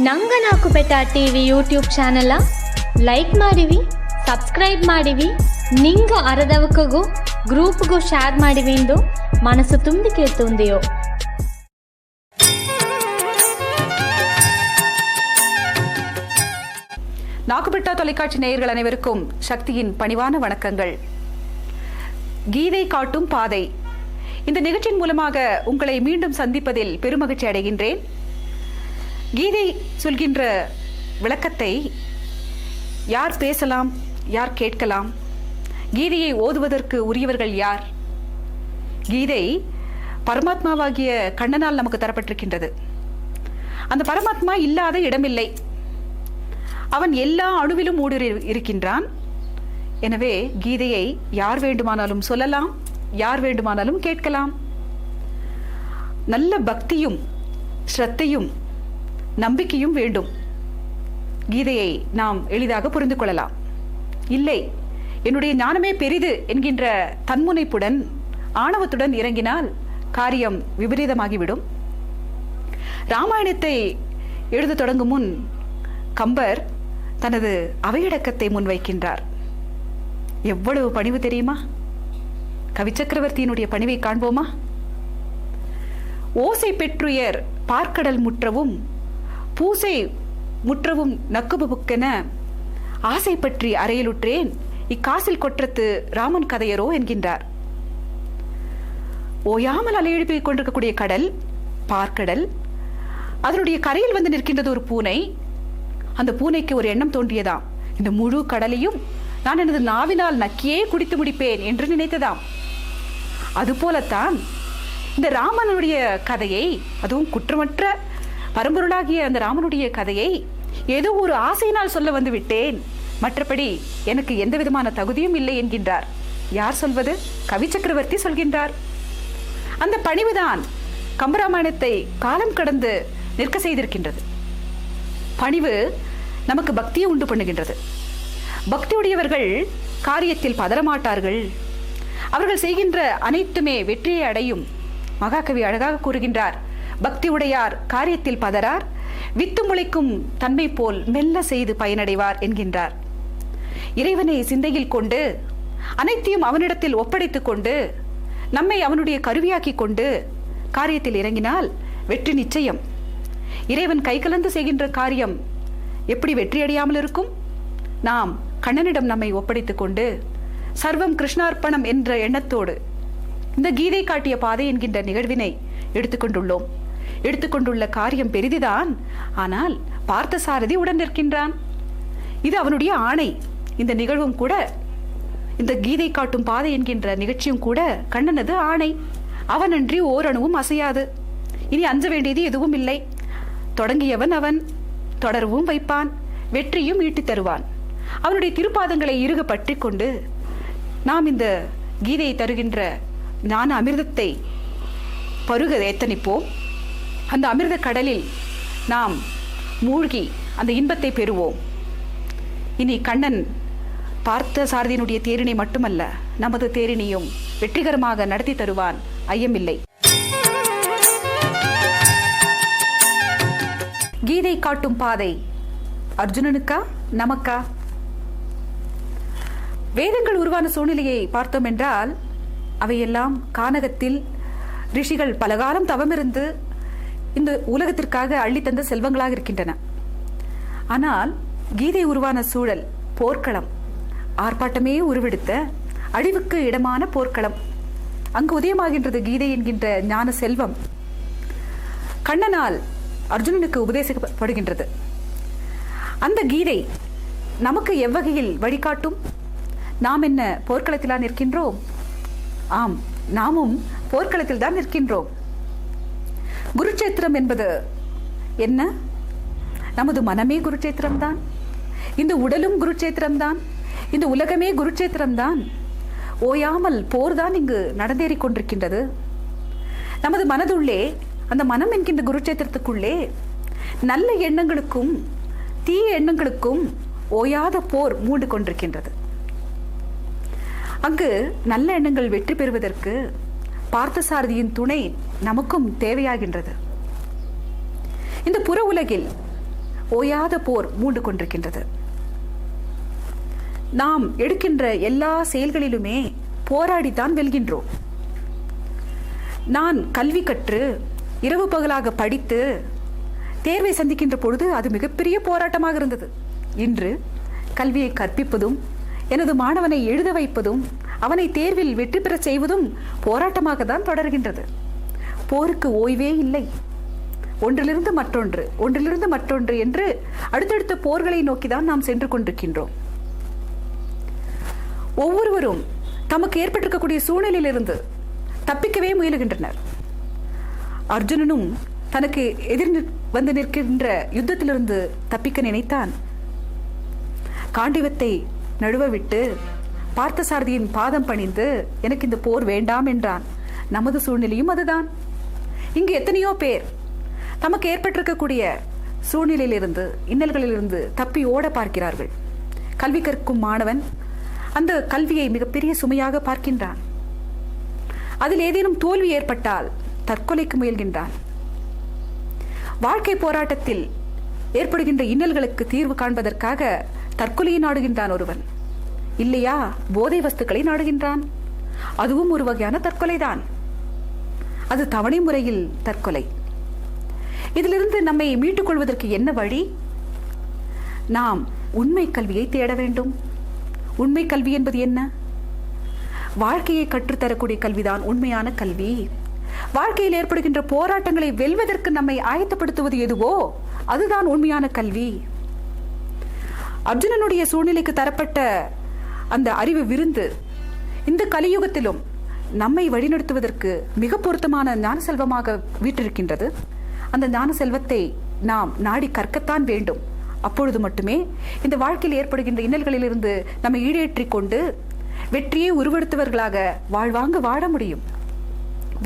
ನಂಗ ನಾಕು ಬೆಟ್ಟ ಟಿವಿ ಯೂಟ್ಯೂಬ್ ಚಾನಲ್ ಲೈಕ್ ಮಾಡಿವಿ, ಸಬ್ಸ್ಕ್ರೈಬ್ ಮಾಡಿವಿ, ನಿಂಗ ಅರದವಕಗೂ ಗ್ರೂಪ್ಗೂ ಶೇರ್ ಮಾಡಿವಿ ಎಂದು ಮನಸ್ಸು ತುಂಬಿ ಕೇಳ್ತುಂದೆಯೋ. நாக்குபெட்டா தொலைக்காட்சி நேயர்கள் அனைவருக்கும் சக்தியின் பணிவான வணக்கங்கள். கீதை காட்டும் பாதை இந்த நிகழ்ச்சியின் மூலமாக உங்களை மீண்டும் சந்திப்பதில் பெருமகிழ்ச்சி அடைகின்றேன். கீதை சொல்கின்ற விளக்கத்தை யார் பேசலாம், யார் கேட்கலாம்? கீதையை ஓதுவதற்கு உரியவர்கள் யார்? கீதை பரமாத்மாவாகிய கண்ணனால் நமக்கு தரப்பட்டிருக்கின்றது. அந்த பரமாத்மா இல்லாத இடமில்லை. அவன் எல்லா அணுவிலும் ஊடுருவி இருக்கின்றான். எனவே கீதையை யார் வேண்டுமானாலும் சொல்லலாம், யார் வேண்டுமானாலும் கேட்கலாம். நல்ல பக்தியும் ஸ்ரத்தையும் நம்பிக்கையும் வேண்டும். கீதையை நாம் எளிதாக புரிந்து கொள்ளலாம். இல்லை, என்னுடைய ஞானமே பெரிது என்கின்ற தன்முனைப்புடன் ஆணவத்துடன் இறங்கினால் காரியம் விபரீதமாகிவிடும். ராமாயணத்தை எழுத தொடங்கும் முன் கம்பர் தனது அவையடக்கத்தை முன்வைக்கின்றார். எவ்வளவு பணிவு தெரியுமா? கவிச்சக்கரவர்த்தியினுடைய பணிவை காண்போமா? ஓசை பெற்றுயர் பார்க்கடல் முற்றவும் பூசை முற்றவும் நக்குபுக்கென ஆசை பற்றி அறையிலுற்றேன் இக்காசில் கொற்றத்து ராமன் கதையரோ என்கின்றார். ஓயாமல் அலையெழுப்பிக் கொண்டிருக்கக்கூடிய கடல், பார்க்கடல், அதனுடைய கரையில் வந்து நிற்கின்றது ஒரு பூனை. அந்த பூனைக்கு ஒரு எண்ணம் தோன்றியதாம், இந்த முழு கடலையும் நான் எனது நாவினால் நக்கியே குடித்து முடிப்பேன் என்று நினைத்ததாம். அதுபோலத்தான் இந்த ராமனுடைய கதையை, அதுவும் குற்றமற்ற பரம்பொருளாகிய அந்த ராமனுடைய கதையை ஏதோ ஒரு ஆசையினால் சொல்ல வந்து விட்டேன், மற்றபடி எனக்கு எந்த விதமான தகுதியும் இல்லை என்கின்றார். யார் சொல்வது? கவிச்சக்கரவர்த்தி சொல்கின்றார். அந்த பணிவுதான் கம்பராமாயணத்தை காலம் கடந்து நிற்க செய்திருக்கின்றது. பணிவு நமக்கு பக்தியை உண்டு பண்ணுகின்றது. பக்தியுடையவர்கள் காரியத்தில் பதறமாட்டார்கள். அவர்கள் செய்கின்ற அனைத்துமே வெற்றியை அடையும். மகாகவி அழகாக கூறுகின்றார், பக்தி உடையார் காரியத்தில் பதறார், வித்து முளைக்கும் தன்மை போல் மெல்ல செய்து பயனடைவார் என்கின்றார். இறைவனை சிந்தையில் கொண்டு அனைத்தையும் அவனிடத்தில் ஒப்படைத்துக் கொண்டு நம்மை அவனுடைய கருவியாக்கி கொண்டு காரியத்தில் இறங்கினால் வெற்றி நிச்சயம். இறைவன் கை கலந்து செய்கின்ற காரியம் எப்படி வெற்றியடையாமல் இருக்கும்? நாம் கண்ணனிடம் நம்மை ஒப்படைத்துக் கொண்டு சர்வம் கிருஷ்ணார்ப்பணம் என்ற எண்ணத்தோடு இந்த கீதை காட்டிய பாதை என்கின்ற நிகழ்வினை எடுத்துக்கொண்டுள்ளோம். எடுத்துக்கொண்டுள்ள காரியம் பெரிதுதான். ஆனால் பார்த்தசாரதி உடன் நிற்கின்றான். இது அவனுடைய ஆணை. இந்த நிகழ்வும் கூட, இந்த கீதை காட்டும் பாதை என்கின்ற நிகழ்ச்சியும் கூட கண்ணனது ஆணை. அவனன்றி ஓரணுவும் அசையாது. இனி அஞ்ச வேண்டியது எதுவும் இல்லை. தொடங்கியவன் அவன், தொடரவும் வைப்பான், வெற்றியும் ஈட்டித் தருவான். அவனுடைய திருப்பாதங்களை இறுக பற்றி கொண்டு நாம் இந்த கீதையை தருகின்ற ஞான அமிர்தத்தை பருக எத்தனிப்போம். அந்த அமிர்த கடலில் நாம் மூழ்கி அந்த இன்பத்தை பெறுவோம். இனி கண்ணன் பார்த்த சாரதியினுடைய தேரினை மட்டுமல்ல, நமது தேரினையும் வெற்றிகரமாக நடத்தி தருவான், ஐயமில்லை. கீதை காட்டும் பாதை அர்ஜுனனுக்கா நமக்கா? வேதங்கள் உருவான சூழ்நிலையை பார்த்தோம் என்றால் அவையெல்லாம் கானகத்தில் ரிஷிகள் பலகாலம் தவமிருந்து இந்த உலகத்திற்காக அள்ளித்தந்த செல்வங்களாக இருக்கின்றன. ஆனால் கீதை உருவான சூழல் போர்க்களம், ஆர்ப்பாட்டமே உருவெடுத்த அழிவுக்கு இடமான போர்க்களம். அங்கு உதயமாகின்றது கீதை என்கின்ற ஞான செல்வம். கண்ணனால் அர்ஜுனனுக்கு உபதேசிக்கப்படுகின்றது. அந்த கீதை நமக்கு எவ்வகையில் வழிகாட்டும்? நாம் என்ன போர்க்களத்திலா நிற்கின்றோம்? ஆம், நாமும் போர்க்களத்தில் தான் நிற்கின்றோம். குருட்சேத்திரம் என்பது என்ன? நமது மனமே குருட்சேத்திரம்தான். இந்த உடலும் குருட்சேத்திரம்தான். இந்த உலகமே குருட்சேத்திரம்தான். ஓயாமல் போர்தான் இங்கு நடந்தேறிக் கொண்டிருக்கின்றது. நமது மனதுள்ளே, அந்த மனம் என்கின்ற குருட்சேத்திரத்துக்குள்ளே நல்ல எண்ணங்களுக்கும் தீய எண்ணங்களுக்கும் ஓயாத போர் மூண்டு கொண்டிருக்கின்றது. அங்கு நல்ல எண்ணங்கள் வெற்றி பெறுவதற்கு பார்த்தசாரதியின் துணை நமக்கும் தேவையாகின்றது. இந்த புற உலகில் ஓயாத போர் மூண்டு கொண்டிருக்கின்றது. நாம் எடுக்கின்ற எல்லா செயல்களிலுமே போராடித்தான் வெல்கின்றோம். நான் கல்வி கற்று இரவு பகலாக படித்து தேர்வை சந்திக்கின்ற பொழுது அது மிகப்பெரிய போராட்டமாக இருந்தது. இன்று கல்வியை கற்பிப்பதும் எனது மாணவனை எழுத வைப்பதும் அவனை தேர்வில் வெற்றி பெற செய்வதும் போராட்டமாக தான் தொடர்கின்றது. போருக்கு ஓய்வே இல்லை. ஒன்றிலிருந்து மற்றொன்று, ஒன்றிலிருந்து மற்றொன்று என்று அடுத்தடுத்த போர்களை நோக்கிதான் நாம் சென்று கொண்டிருக்கின்றோம். ஒவ்வொருவரும் தமக்கு ஏற்பட்டிருக்கக்கூடிய சூழ்நிலையிலிருந்து தப்பிக்கவே முயலுகின்றனர். அர்ஜுனனும் தனக்கு எதிர் வந்து நிற்கின்ற யுத்தத்திலிருந்து தப்பிக்க நினைத்தான். காண்டிவத்தை நழுவ விட்டு பார்த்தசாரதியின் பாதம் பணிந்து எனக்கு இந்த போர் வேண்டாம் என்றான். நமது சூழ்நிலையும் அதுதான். இங்கு எத்தனையோ பேர் தமக்கு ஏற்பட்டிருக்கக்கூடிய சூழ்நிலையிலிருந்து, இன்னல்களிலிருந்து தப்பி ஓட பார்க்கிறார்கள். கல்வி கற்கும் மாணவன் அந்த கல்வியை மிகப்பெரிய சுமையாக பார்க்கின்றான். அதில் ஏதேனும் தோல்வி ஏற்பட்டால் தற்கொலைக்கு முயல்கின்றான். வாழ்க்கை போராட்டத்தில் ஏற்படுகின்ற இன்னல்களுக்கு தீர்வு காண்பதற்காக தற்கொலையை நாடுகின்றான் ஒருவன். இல்லையா, போதை வஸ்துக்களை நாடுகின்றான். அதுவும் ஒரு வகையான தற்கொலைதான். அது தவணை முறையில் தற்கொலை. இதிலிருந்து நம்மை மீட்டுக் கொள்வதற்கு என்ன வழி? நாம் உண்மை கல்வியை தேட வேண்டும். உண்மை கல்வி என்பது என்ன? வாழ்க்கையை கற்றுத்தரக்கூடிய கல்விதான் உண்மையான கல்வி. வாழ்க்கையில் ஏற்படுகின்ற போராட்டங்களை வெல்வதற்கு நம்மை ஆயத்தப்படுத்துவது எதுவோ அதுதான் உண்மையான கல்வி. அர்ஜுனனுடைய சூழ்நிலைக்கு தரப்பட்ட அந்த அறிவு விருந்து இந்த கலியுகத்திலும் நம்மை வழிநடத்துவதற்கு மிக பொருத்தமான ஞான செல்வமாக வீற்றிருக்கின்றது. அந்த ஞான செல்வத்தை நாம் நாடி கற்கத்தான் வேண்டும். அப்பொழுது மட்டுமே இந்த வாழ்க்கையில் ஏற்படுகின்ற இன்னல்களிலிருந்து நம்மை ஈடேற்றிக் கொண்டு வெற்றியை உருவெடுத்தவர்களாக வாழ்வாங்க வாழ முடியும்.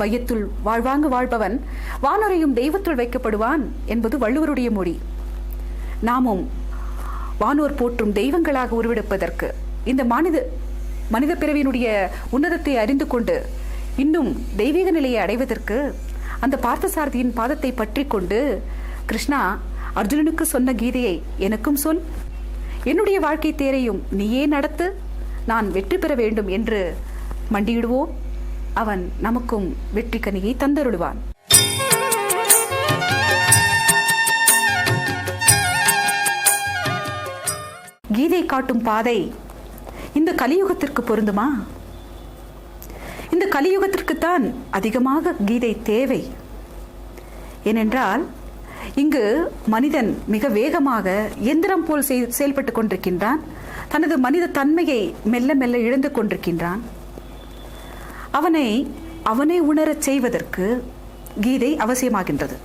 வையத்துள் வாழ்வாங்க வாழ்பவன் வானரையும் தெய்வத்துள் வைக்கப்படுவான் என்பது வள்ளுவருடைய மொழி. நாமும் வானோர் போற்றும் தெய்வங்களாக உருவெடுப்பதற்கு, இந்த மனித பிறவியினுடைய உன்னதத்தை அறிந்து கொண்டு இன்னும் தெய்வீக நிலையை அடைவதற்கு அந்த பார்த்தசாரதியின் பாதத்தை பற்றி கொண்டு கிருஷ்ணா அர்ஜுனனுக்கு சொன்ன கீதையை எனக்கும் சொல், என்னுடைய வாழ்க்கை தேரையும் நீயே நடத்து, நான் வெற்றி பெற வேண்டும் என்று மண்டியிடுவோம். அவன் நமக்கும் வெற்றி கனியை தந்தருளுவான். கீதை காட்டும் பாதை இந்த கலியுகத்திற்கு பொருந்துமா? இந்த கலியுகத்திற்குத்தான் அதிகமாக கீதை தேவை. ஏனென்றால் இங்கு மனிதன் மிக வேகமாக எந்திரம் போல் செயல்பட்டு கொண்டிருக்கின்றான். தனது மனித தன்மையை மெல்ல மெல்ல இழந்து கொண்டிருக்கின்றான். அவனை உணரச் செய்வதற்கு கீதை அவசியமாகின்றது.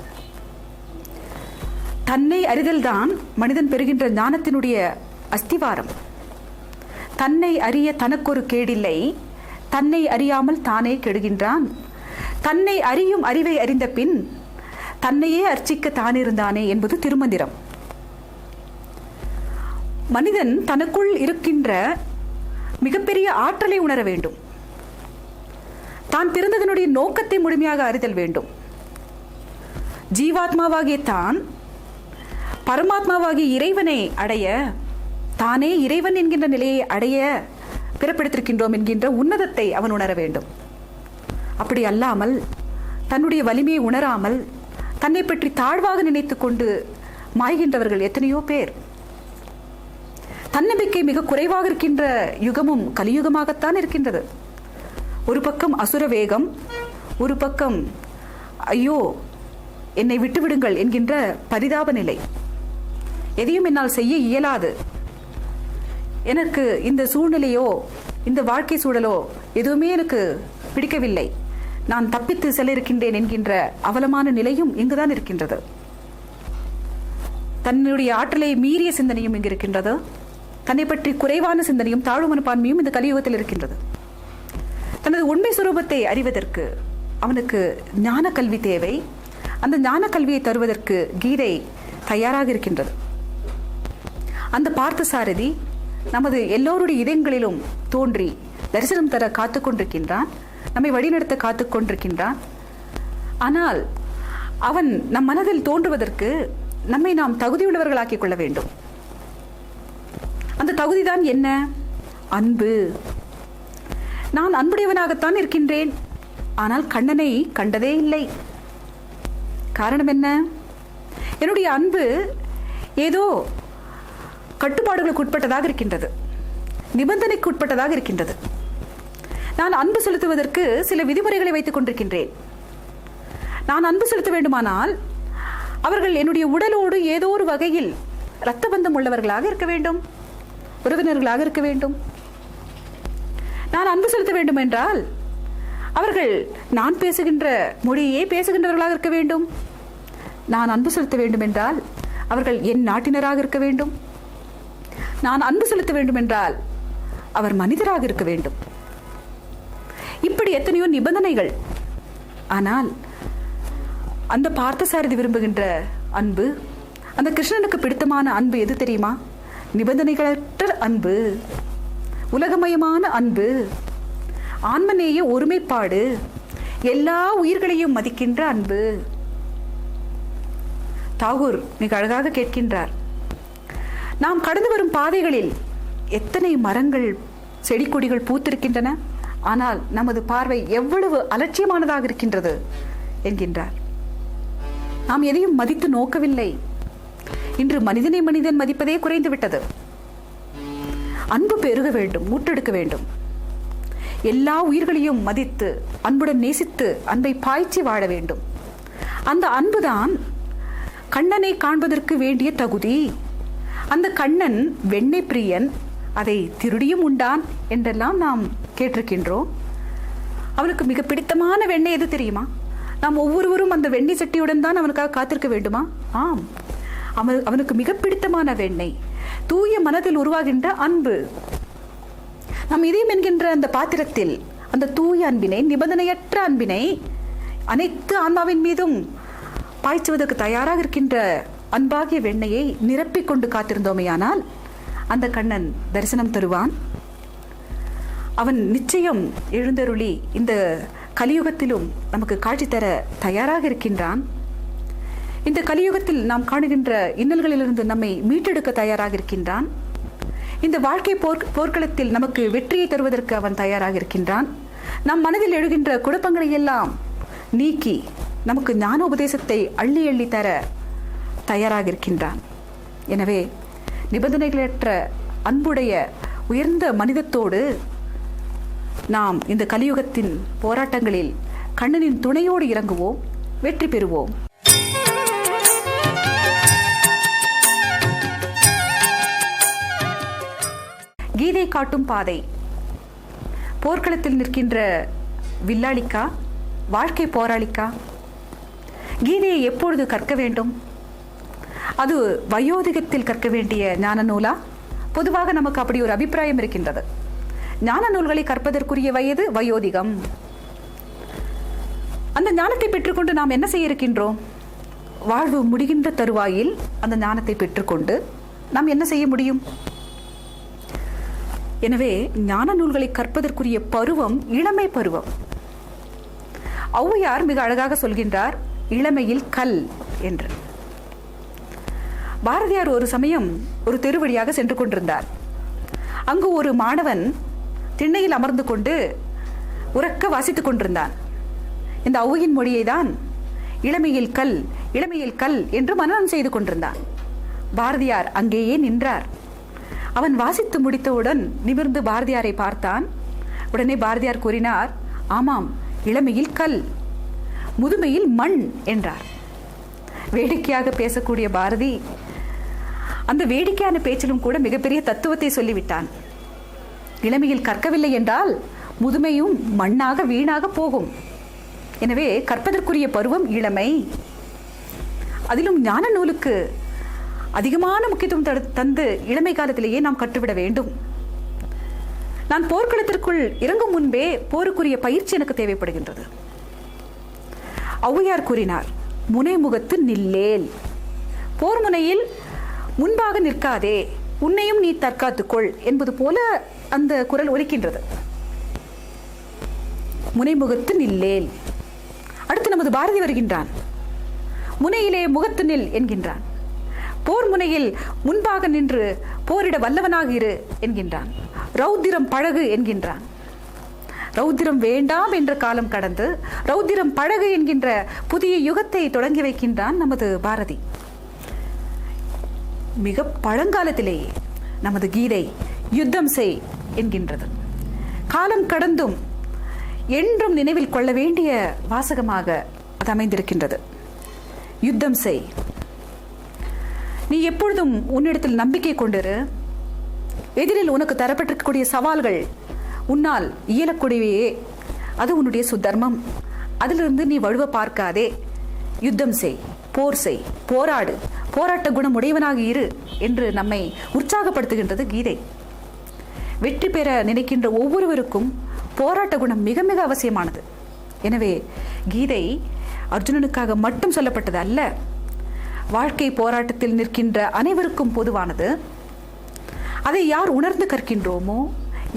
தன்னை அறிதல்தான் மனிதன் பெறுகின்ற ஞானத்தினுடைய அஸ்திவாரம். தன்னை அறிய தனக்கொரு கேடில்லை, தன்னை அறியாமல் தானே கெடுகின்றான். தன்னை அறியும் அறிவை அறிந்த பின் தன்னையே அர்ச்சிக்க தானிருந்தானே என்பது திருமந்திரம். மனிதன் தனக்குள் இருக்கின்ற மிகப்பெரிய ஆற்றலை உணர வேண்டும். தான் பிறந்ததனுடைய நோக்கத்தை முழுமையாக அறிதல் வேண்டும். ஜீவாத்மாவாகிய தான் பரமாத்மாவாகிய இறைவனை அடைய, தானே இறைவன் என்கின்ற நிலையை அடைய பிறப்பெடுத்திருக்கின்றோம் என்கின்ற உன்னதத்தை அவன் உணர வேண்டும். அப்படி அல்லாமல் தன்னுடைய வலிமையை உணராமல் தன்னை பற்றி தாழ்வாக நினைத்து கொண்டு மாய்கின்றவர்கள் எத்தனையோ பேர். தன்னம்பிக்கை மிக குறைவாக இருக்கின்ற யுகமும் கலியுகமாகத்தான் இருக்கின்றது. ஒரு பக்கம் அசுர வேகம், ஒரு பக்கம் ஐயோ என்னை விட்டுவிடுங்கள் என்கின்ற பரிதாப நிலை. எதையும் என்னால் செய்ய இயலாது, எனக்கு இந்த சூழ்நிலையோ இந்த வாழ்க்கை சூழலோ எதுவுமே எனக்கு பிடிக்கவில்லை, நான் தப்பித்து செல்ல இருக்கின்றேன் என்கின்ற அவலமான நிலையும் இங்குதான் இருக்கின்றது. தன்னுடைய ஆற்றலை மீறிய சிந்தனையும் இங்கு இருக்கின்றது. தன்னை பற்றி குறைவான சிந்தனையும் தாழ்வு மனப்பான்மையும் இந்த கலியுகத்தில் இருக்கின்றது. தனது உண்மை சுரூபத்தை அறிவதற்கு அவனுக்கு ஞான கல்வி தேவை. அந்த ஞான கல்வியை தருவதற்கு கீதை தயாராக இருக்கின்றது. அந்த பார்த்தசாரதி நமது எல்லோருடைய இதயங்களிலும் தோன்றி தரிசனம் தர காத்து கொண்டிருக்கின்றான், நம்மை வழிநடத்த காத்து கொண்டிருக்கின்றான். ஆனால் அவன் நம் மனதில் தோன்றுவதற்கு நம்மை நாம் தகுதியுள்ளவர்களாக்கிக் கொள்ள வேண்டும். அந்த தகுதிதான் என்ன? அன்பு. நான் அன்புடையவனாகத்தான் இருக்கின்றேன், ஆனால் கண்ணனை கண்டதே இல்லை. காரணம் என்ன? என்னுடைய அன்பு ஏதோ கட்டுப்பாடுகளுக்கு உட்பட்டதாக இருக்கின்றது, நிபந்தனைக்கு உட்பட்டதாக இருக்கின்றது. நான் அன்பு செலுத்துவதற்கு சில விதிமுறைகளை வைத்துக் கொண்டிருக்கின்றேன். நான் அன்பு செலுத்த வேண்டுமானால் அவர்கள் என்னுடைய உடலோடு ஏதோ ஒரு வகையில் இரத்த பந்தம் உள்ளவர்களாக இருக்க வேண்டும், உறவினர்களாக இருக்க வேண்டும். நான் அன்பு செலுத்த வேண்டும் என்றால் அவர்கள் நான் பேசுகின்ற மொழியே பேசுகின்றவர்களாக இருக்க வேண்டும். நான் அன்பு செலுத்த வேண்டும் என்றால் அவர்கள் என் நாட்டினராக இருக்க வேண்டும். நான் அன்பு செலுத்த வேண்டும் என்றால் அவர் மனிதராக இருக்க வேண்டும். இப்படி எத்தனையோ நிபந்தனைகள். ஆனால் அந்த பார்த்தசாரதி விரும்புகின்ற அன்பு, அந்த கிருஷ்ணனுக்கு பிடித்தமான அன்பு எது தெரியுமா? நிபந்தனைகளற்ற அன்பு, உலகமயமான அன்பு, ஆன்மநேய ஒருமைப்பாடு, எல்லா உயிர்களையும் மதிக்கின்ற அன்பு. தாகூர் மிக அழகாக கேட்கின்றார், நாம் கடந்து வரும் பாதைகளில் எத்தனை மரங்கள் செடி கொடிகள் பூத்திருக்கின்றன, ஆனால் நமது பார்வை எவ்வளவு அலட்சியமானதாக இருக்கின்றது என்கின்றார். நாம் எதையும் மதித்து நோக்கவில்லை. இன்று மனிதனை மனிதன் மதிப்பதே குறைந்து விட்டது. அன்பு பெருக வேண்டும், மூட்டெடுக்க வேண்டும். எல்லா உயிர்களையும் மதித்து அன்புடன் நேசித்து அன்பை பாய்ச்சி வாழ வேண்டும். அந்த அன்புதான் கண்ணனை காண்பதற்கு வேண்டிய தகுதி. அந்த கண்ணன் வெண்ணை பிரியன், அதை திருடியும் உண்டான் என்றெல்லாம் நாம் கேட்டிருக்கின்றோம். அவனுக்கு மிக பிடித்தமான வெண்ணெய் எது தெரியுமா? நாம் ஒவ்வொருவரும் அந்த வெண்ணெய் சட்டியுடன் தான் அவனுக்காக காத்திருக்க வேண்டுமா? ஆம், அவனுக்கு மிக பிடித்தமான வெண்ணெய் தூய மனதில் உருவாகின்ற அன்பு. நாம் இதயம் என்கின்ற அந்த பாத்திரத்தில் அந்த தூய அன்பினை, நிபந்தனையற்ற அன்பினை அனைத்து ஆன்மாவின் மீதும் பாய்ச்சுவதற்கு தயாராக இருக்கின்ற அன்பாகிய வெண்ணையை நிரப்பிக் கொண்டு காத்திருந்தோமையானால் அந்த கண்ணன் தரிசனம் தருவான். அவன் நிச்சயம் எழுந்தருளி இந்த கலியுகத்திலும் நமக்கு காட்சி தர தயாராக இருக்கின்றான். இந்த கலியுகத்தில் நாம் காணுகின்ற இன்னல்களிலிருந்து நம்மை மீட்டெடுக்க தயாராக இருக்கின்றான். இந்த வாழ்க்கை போர்க்களத்தில் நமக்கு வெற்றியை தருவதற்கு அவன் தயாராக இருக்கின்றான். நம் மனதில் எழுகின்ற குழப்பங்களை எல்லாம் நீக்கி நமக்கு ஞான உபதேசத்தை அள்ளி அள்ளி தர தயாராக இருக்கின்றான். எனவே நிபந்தனைகளற்ற அன்புடைய உயர்ந்த மனிதத்தோடு நாம் இந்த கலியுகத்தின் போராட்டங்களில் கண்ணனின் துணையோடு இறங்குவோம், வெற்றி பெறுவோம். கீதை காட்டும் பாதை. போர்க்களத்தில் நிற்கின்ற வில்லாளிக்கா, வாழ்க்கை போராளிக்கா? கீதையை எப்பொழுது கற்க வேண்டும்? அது வயோதிகத்தில் கற்க வேண்டிய ஞான நூலா? பொதுவாக நமக்கு அப்படி ஒரு அபிப்பிராயம் இருக்கின்றது. ஞான நூல்களை கற்பதற்குரிய வயது வயோதிகம். அந்த ஞானத்தை பெற்றுக்கொண்டு நாம் என்ன செய்ய இருக்கின்றோம்? வாழ்வு முடிகின்ற தருவாயில் அந்த ஞானத்தை பெற்றுக்கொண்டு நாம் என்ன செய்ய முடியும்? எனவே ஞான நூல்களை கற்பதற்குரிய பருவம் இளமை பருவம். ஔவையார் மிக அழகாக சொல்கின்றார், இளமையில் கல் என்று. பாரதியார் ஒரு சமயம் ஒரு தெரு வழியாக சென்று கொண்டிருந்தார். அங்கு ஒரு மாணவன் திண்ணையில் அமர்ந்து கொண்டு உறக்க வாசித்துக் கொண்டிருந்தான். இந்த ஔவையின் மொழியை தான் இளமையில் கல், இளமையில் கல் என்று மனனம் செய்து கொண்டிருந்தான். பாரதியார் அங்கேயே நின்றார். அவன் வாசித்து முடித்தவுடன் நிமிர்ந்து பாரதியாரை பார்த்தான். உடனே பாரதியார் கூறினார், ஆமாம், இளமையில் கல், முதுமையில் மண் என்றார். வேடிக்கையாக பேசக்கூடிய பாரதி அந்த வேடிக்கையான பேச்சிலும் கூட மிகப்பெரிய தத்துவத்தை சொல்லிவிட்டான். இளமையில் கற்கவில்லை என்றால் முதுமையும் மண்ணாக வீணாக போகும். எனவே கற்பதற்குரிய பருவம் இளமை. அதிலும் ஞான நூலுக்கு அதிகமான முக்கியத்துவம் தந்து இளமை காலத்திலேயே நாம் கற்றுவிட வேண்டும். நான் போர்க்களத்திற்குள் இறங்கும் முன்பே போருக்குரிய பயிற்சி எனக்கு தேவைப்படுகின்றது. ஔவையார் கூறினார், முனைமுகத்து நில்லேல். போர் முனையில் முன்பாக நிற்காதே, உன்னையும் நீ தற்காத்துக்கொள் என்பது போல அந்த குரல் ஒலிக்கின்றது. முனைமுகத்து நில்லேல். அடுத்து நமது பாரதி வருகின்றான், முனையிலே முகத்து நில் என்கின்றான். போர் முனையில் முன்பாக நின்று போரிட வல்லவனாக இரு என்கின்றான். ரௌத்திரம் பழகு என்கின்றான். ரௌத்திரம் வேண்டாம் என்ற காலம் கடந்து ரௌத்திரம் பழகு என்கின்ற புதிய யுகத்தை தொடங்கி வைக்கின்றான் நமது பாரதி. மிக பழங்காலத்திலேயே நமது கீதை யுத்தம் செய் என்கின்றது. காலம் கடந்தும் என்றும் நினைவில் கொள்ள வேண்டிய வாசகமாக அது அமைந்திருக்கின்றது. யுத்தம் செய். நீ எப்பொழுதும் உன்னிடத்தில் நம்பிக்கை கொண்டிரு. எதிரில் உனக்கு தரப்பட்டிருக்கக்கூடிய சவால்கள் உன்னால் இயலக்கூடியவையே. அது உன்னுடைய சுத்தர்மம். அதிலிருந்து நீ வழுவ பார்க்காதே. யுத்தம் செய், போர் செய், போராடு, போராட்ட குணம் உடையவனாக இரு என்று நம்மை உற்சாகப்படுத்துகின்றது கீதை. வெற்றி பெற நினைக்கின்ற ஒவ்வொருவருக்கும் போராட்ட குணம் மிக மிக அவசியமானது. எனவே கீதை அர்ஜுனனுக்காக மட்டும் சொல்லப்பட்டது அல்ல, வாழ்க்கை போராட்டத்தில் நிற்கின்ற அனைவருக்கும் பொதுவானது. அதை யார் உணர்ந்து கற்கின்றோமோ,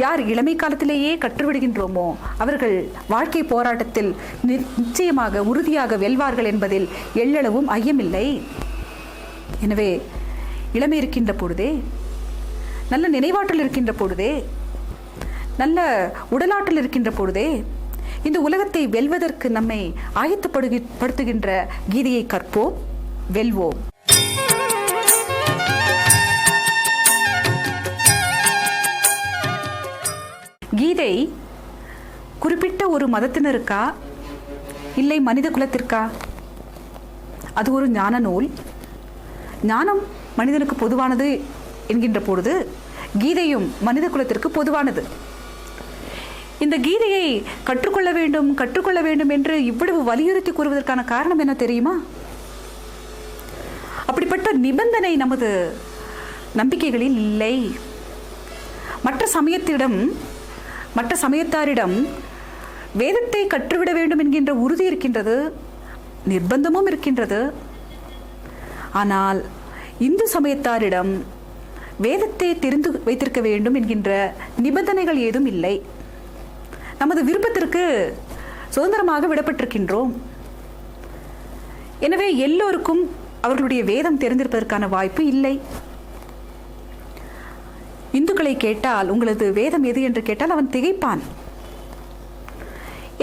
யார் இளமை காலத்திலேயே கற்றுவிடுகின்றோமோ அவர்கள் வாழ்க்கை போராட்டத்தில் நிச்சயமாக உறுதியாக வெல்வார்கள் என்பதில் எள்ளளவும் ஐயமில்லை. எனவே இளமை இருக்கின்ற பொழுதே, நல்ல நினைவாற்றல் இருக்கின்ற பொழுதே, நல்ல உடலாற்றல் இருக்கின்ற பொழுதே இந்த உலகத்தை வெல்வதற்கு நம்மை ஆயத்தப்படுத்துகின்ற கீதையை கற்போம், வெல்வோம். கீதை குறிப்பிட்ட ஒரு மதத்தினருக்கா இல்லை மனித குலத்திற்கா? அது ஒரு ஞான நூல். ஞானம் மனிதனுக்கு பொதுவானது என்கின்ற பொழுது கீதையும் மனித குலத்திற்கு பொதுவானது. இந்த கீதையை கற்றுக்கொள்ள வேண்டும் என்று இவ்வளவு வலியுறுத்தி கூறுவதற்கான காரணம் என்ன தெரியுமா? அப்படிப்பட்ட நிபந்தனை நமது நம்பிக்கைகளில் இல்லை. மற்ற சமயத்தாரிடம் வேதத்தை கற்றுவிட வேண்டும் என்கின்ற உறுதி இருக்கின்றது, நிர்பந்தமும் இருக்கின்றது. ஆனால் இந்து சமயத்தாரிடம் வேதத்தை தெரிந்து வைத்திருக்க வேண்டும் என்கின்ற நிபந்தனைகள் ஏதும் இல்லை. நமது விருப்பத்திற்கு சுதந்திரமாக விடப்பட்டிருக்கின்றோம். எனவே எல்லோருக்கும் அவர்களுடைய வேதம் தெரிந்திருப்பதற்கான வாய்ப்பு இல்லை. இந்துக்களை கேட்டால் உங்களது வேதம் எது என்று கேட்டால் அவன் திகைப்பான்.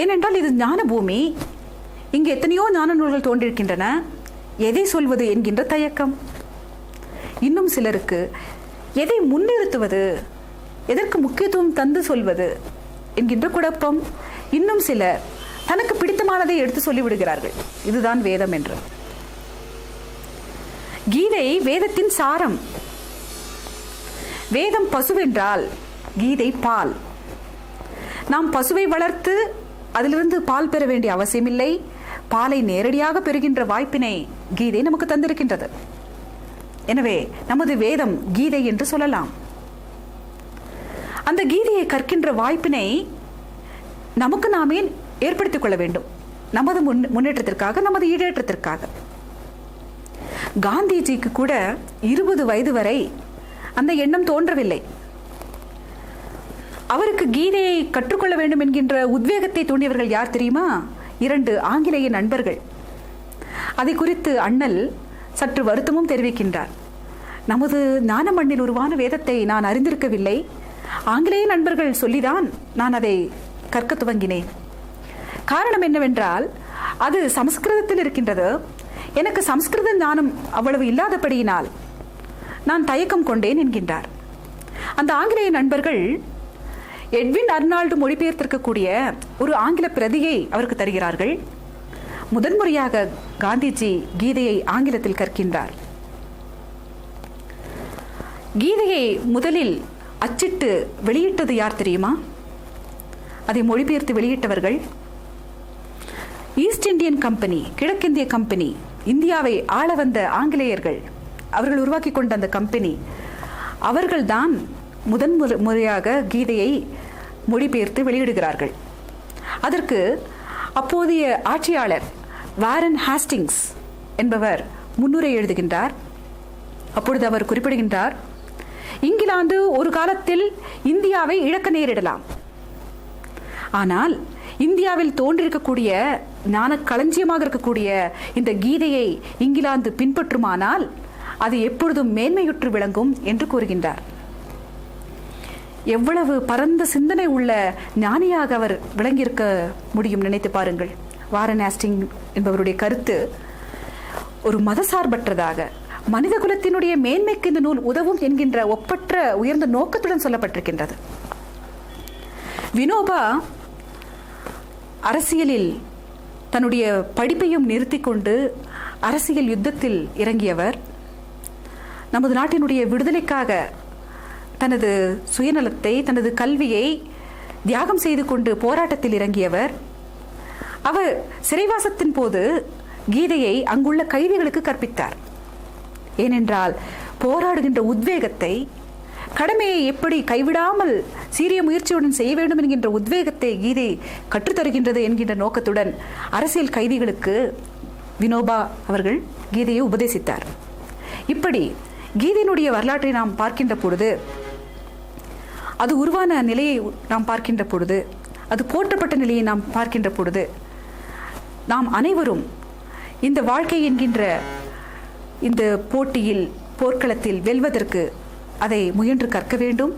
ஏனென்றால் இது ஞான பூமி, இங்கு எத்தனையோ ஞான நூல்கள் தோன்றிருக்கின்றன, எதை சொல்வது என்கின்ற தயக்கம். இன்னும் சிலருக்கு எதை முன்னிறுத்துவது, எதற்கு முக்கியத்துவம் தந்து சொல்வது என்கின்ற குழப்பம். இன்னும் சிலர் தனக்கு பிடித்தமானதை எடுத்து சொல்லிவிடுகிறார்கள், இதுதான் வேதம் என்று. கீதை வேதத்தின் சாரம். வேதம் பசுவென்றால் கீதை பால். நாம் பசுவை வளர்த்து அதிலிருந்து பால் பெற வேண்டிய அவசியமில்லை. பாலை நேரடியாக பெறுகின்ற வாய்ப்பினை கீதை நமக்கு தந்திருக்கின்றது. எனவே நமது வேதம் கீதை என்று சொல்லலாம். அந்த கீதையை கற்கின்ற வாய்ப்பினை நமக்கு நாமே ஏற்படுத்திக் கொள்ள வேண்டும், நமது முன்னேற்றத்திற்காக, நமது ஈடேற்றத்திற்காக. காந்திஜிக்கு கூட 20 வயது வரை அந்த எண்ணம் தோன்றவில்லை. அவருக்கு கீதையை கற்றுக்கொள்ள வேண்டும் என்கின்ற உத்வேகத்தை தூண்டியவர்கள் யார் தெரியுமா? 2 ஆங்கிலேய நண்பர்கள். அதை குறித்து அண்ணல் சற்று வருத்தமும் தெரிவிக்கின்றார். நமது ஞான மண்ணில் உருவான வேதத்தை நான் அறிந்திருக்கவில்லை, ஆங்கிலேய நண்பர்கள் சொல்லிதான் நான் அதை கற்க துவங்கினேன். காரணம் என்னவென்றால் அது சமஸ்கிருதத்தில் இருக்கின்றது. எனக்கு சமஸ்கிருத ஞானம் அவ்வளவு இல்லாதபடியினால் நான் தயக்கம் கொண்டேன் என்கின்றார். அந்த ஆங்கிலேய நண்பர்கள் எட்வின் அர்னால்டு மொழிபெயர்த்திருக்கக்கூடிய ஒரு ஆங்கில பிரதியை அவருக்கு தருகிறார்கள். முதன்முறையாக காந்திஜி கீதையை ஆங்கிலத்தில் கற்கின்றார். கீதையை முதலில் அச்சிட்டு வெளியிட்டது யார் தெரியுமா? அதை மொழிபெயர்த்து வெளியிட்டவர்கள் ஈஸ்ட் இந்தியன் கம்பெனி, கிழக்கிந்திய கம்பெனி, இந்தியாவை ஆள வந்த ஆங்கிலேயர்கள். அவர்கள் உருவாக்கி கொண்ட அந்த கம்பெனி அவர்கள்தான் முறையாக கீதையை மொழிபெயர்த்து வெளியிடுகிறார்கள். அதற்கு அப்போதைய ஆட்சியாளர் வாரன் ஹாஸ்டிங்ஸ் என்பவர் முன்னுரை எழுதுகின்றார். அப்பொழுது அவர் குறிப்பிடுகின்றார், இங்கிலாந்து ஒரு காலத்தில் இந்தியாவை இழக்க நேரிடலாம். ஆனால் இந்தியாவில் தோன்றிருக்கக்கூடிய ஞான களஞ்சியமாக இருக்கக்கூடிய இந்த கீதையை இங்கிலாந்து பின்பற்றுமானால் அது எப்பொழுதும் மேன்மையுற்று விளங்கும் என்று கூறுகின்றார். எவ்வளவு பரந்த சிந்தனை உள்ள ஞானியாக அவர் விளங்கியிருக்க முடியும் நினைத்து பாருங்கள். வாரன் ஹேஸ்டிங் என்பவருடைய கருத்து ஒரு மதசார்பற்றதாக மனித குலத்தினுடைய மேன்மைக்கு இந்த நூல் உதவும் என்கின்ற ஒப்பற்ற உயர்ந்த நோக்கத்துடன் சொல்லப்பட்டிருக்கின்றது. வினோபா அரசியலில் தன்னுடைய படிப்பையும் நிறுத்தி கொண்டு அரசியல் யுத்தத்தில் இறங்கியவர். நமது நாட்டினுடைய விடுதலைக்காக தனது சுயநலத்தை, தனது கல்வியை தியாகம் செய்து கொண்டு போராட்டத்தில் இறங்கியவர். அவர் சிறைவாசத்தின் போது கீதையை அங்குள்ள கைதிகளுக்கு கற்பித்தார். ஏனென்றால் போராடுகின்ற உத்வேகத்தை, கடமையை எப்படி கைவிடாமல் சீரிய முயற்சியுடன் செய்ய வேண்டும் என்கின்ற உத்வேகத்தை கீதை கற்றுத்தருகின்றது என்கின்ற நோக்கத்துடன் அரசியல் கைதிகளுக்கு வினோபா அவர்கள் கீதையை உபதேசித்தார். இப்படி கீதையினுடைய வரலாற்றை நாம் பார்க்கின்ற பொழுது, அது உருவான நிலையை நாம் பார்க்கின்ற பொழுது, அது போற்றப்பட்ட நிலையை நாம் பார்க்கின்ற பொழுது, நாம் அனைவரும் இந்த வாழ்க்கை என்கின்ற இந்த போட்டியில், போர்க்களத்தில் வெல்வதற்கு அதை முயன்று கற்க வேண்டும்.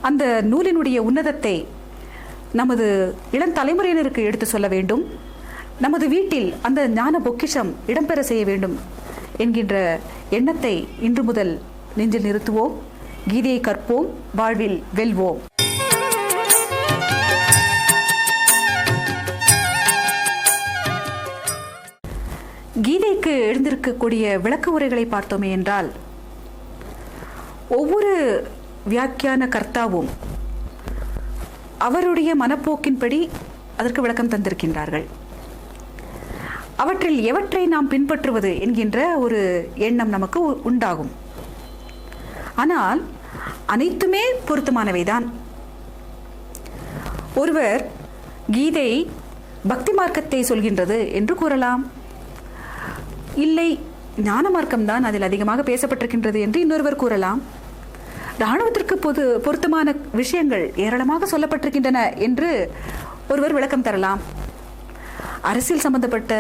அந்த நூலினுடைய உன்னதத்தை நமது இளம் தலைமுறையினருக்கு எடுத்து சொல்ல வேண்டும். நமது வீட்டில் அந்த ஞான பொக்கிஷம் இடம்பெற செய்ய வேண்டும் என்கின்ற எண்ணத்தை இன்று முதல் நெஞ்சில் நிறுத்துவோம். கீதையை கற்போம், வாழ்வில் வெல்வோம். கீதைக்கு எழுந்திருக்கக்கூடிய விளக்க உரைகளை பார்த்தோமே என்றால், ஒவ்வொரு வியாக்கியான கர்த்தாவும் அவருடைய மனப்போக்கின்படி அதற்கு விளக்கம் தந்திருக்கின்றார்கள். அவற்றில் எவற்றை நாம் பின்பற்றுவது என்கின்ற ஒரு எண்ணம் நமக்கு உண்டாகும். ஆனால் அனைத்துமே பொருத்தமானவைதான். ஒருவர் கீதை பக்தி மார்க்கத்தை சொல்கின்றது என்று கூறலாம். இல்லை, ஞான மார்க்கம்தான் அதில் அதிகமாக பேசப்பட்டிருக்கின்றது என்று இன்னொருவர் கூறலாம். இராணுவத்திற்கு பொருத்தமான விஷயங்கள் ஏராளமாக சொல்லப்பட்டிருக்கின்றன என்று ஒருவர் விளக்கம் தரலாம். அரசியல் சம்பந்தப்பட்ட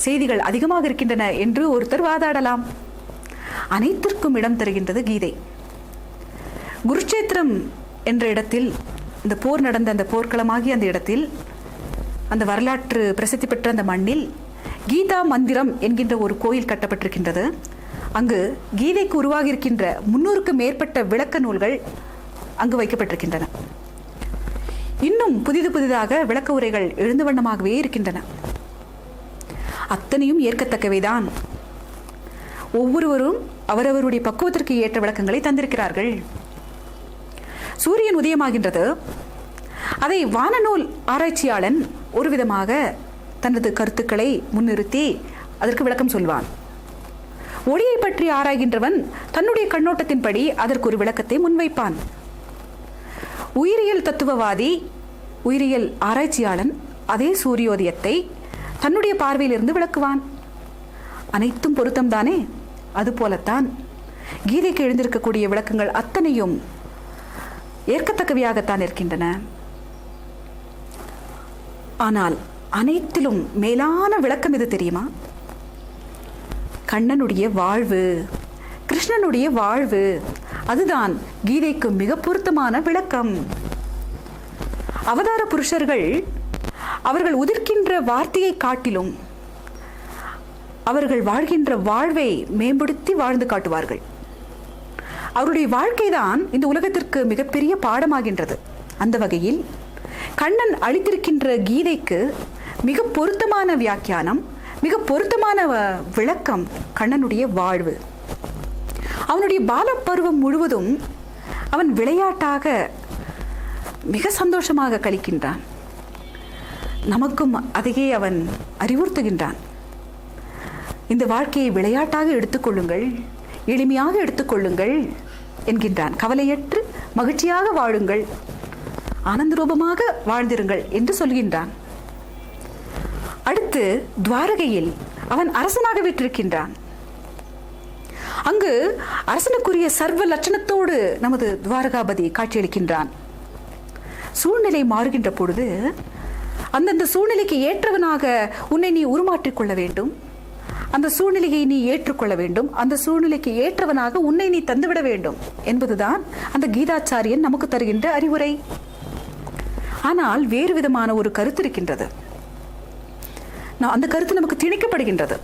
செய்திகள் அதிகமாக இருக்கின்றன என்று ஒருத்தர் வாதாடலாம். அனைத்திற்கும் இடம் தருகின்றது கீதை. குருட்சேத்திரம் என்ற இடத்தில், இந்த போர் நடந்த அந்த போர்க்களமாகிய அந்த இடத்தில், அந்த வரலாற்று பிரசித்தி பெற்ற அந்த மண்ணில் கீதா மந்திரம் என்கின்ற ஒரு கோயில் கட்டப்பட்டிருக்கின்றது. அங்கு கீதைக்கு உருவாகி இருக்கின்ற 300க்கும் மேற்பட்ட விளக்க நூல்கள் அங்கு வைக்கப்பட்டிருக்கின்றன. இன்னும் புதிதாக விளக்க உரைகள் எழுந்த வண்ணமாகவே இருக்கின்றன. அத்தனையும் ஏற்கத்தக்கவைதான். ஒவ்வொருவரும் அவரவருடைய பக்குவத்திற்கு ஏற்ற விளக்கங்களை தந்திருக்கிறார்கள். சூரியன் உதயமாகின்றது. அதை வானநூல் ஆராய்ச்சியாளன் ஒரு விதமாக தனது கருத்துக்களை முன்னிறுத்தி அதற்கு விளக்கம் சொல்வான். ஒளியை பற்றி ஆராய்கின்றவன் தன்னுடைய கண்ணோட்டத்தின்படி அதற்கு ஒரு விளக்கத்தை முன்வைப்பான். உயிரியல் தத்துவவாதி, உயிரியல் ஆராய்ச்சியாளன் அதே சூரியோதயத்தை தன்னுடைய பார்வையிலிருந்து விளக்குவான். அனைத்தும் பொருத்தம்தானே? அதுபோலத்தான் கீதைக்கு எழுந்திருக்கக்கூடிய விளக்கங்கள் அத்தனையும் ஏற்கத்தக்கவையாகத்தான் இருக்கின்றன. ஆனால் அனைத்திலும் மேலான விளக்கம் எது தெரியுமா? கண்ணனுடைய வாழ்வு, கிருஷ்ணனுடைய வாழ்வு. அதுதான் கீதைக்கு மிக பொருத்தமான விளக்கம். அவதார புருஷர்கள் அவர்கள் உதிர்க்கின்ற வார்த்தையை காட்டிலும் அவர்கள் வாழ்கின்ற வாழ்வை மேம்படுத்தி வாழ்ந்து காட்டுவார்கள். அவருடைய வாழ்க்கைதான் இந்த உலகத்திற்கு மிகப்பெரிய பாடமாகின்றது. அந்த வகையில் கண்ணன் அளித்திருக்கின்ற கீதைக்கு மிக பொருத்தமான வியாக்கியானம், மிக பொருத்தமான விளக்கம் கண்ணனுடைய வாழ்வு. அவனுடைய பாலப்பருவம் முழுவதும் அவன் விளையாட்டாக மிக சந்தோஷமாக கழிக்கின்றான். நமக்கும் அதையே அவன் அறிவுறுத்துகின்றான். இந்த வாழ்க்கையை விளையாட்டாக எடுத்துக்கொள்ளுங்கள், எளிமையாக எடுத்துக்கொள்ளுங்கள் என்கின்றான். கவலையற்று மகிழ்ச்சியாக வாழுங்கள், ஆனந்த ரூபமாக வாழ்ந்திருங்கள் என்று சொல்கின்றான். அடுத்து துவாரகையில் அவன் அரசனாக விட்டிருக்கின்றான். அங்கு அரசனுக்குரிய சர்வ லட்சணத்தோடு நமது துவாரகாபதி காட்சியளிக்கின்றான். சூழ்நிலை மாறுகின்ற பொழுது அந்தந்த சூழ்நிலைக்கு ஏற்றவனாக உன்னை நீ உருமாற்றிக் கொள்ள வேண்டும். அந்த சூழ்நிலையை நீ ஏற்றுக்கொள்ள வேண்டும், அந்த சூழ்நிலைக்கு ஏற்றவனாக உன்னை நீ தந்துவிட வேண்டும் என்பதுதான் அந்த கீதாச்சாரியன் நமக்கு தருகின்ற அறிவுரை. ஆனால் வேறு விதமான ஒரு கருத்து இருக்கின்றது. அந்த கருத்து நமக்கு திணிக்கப்படுகின்றது.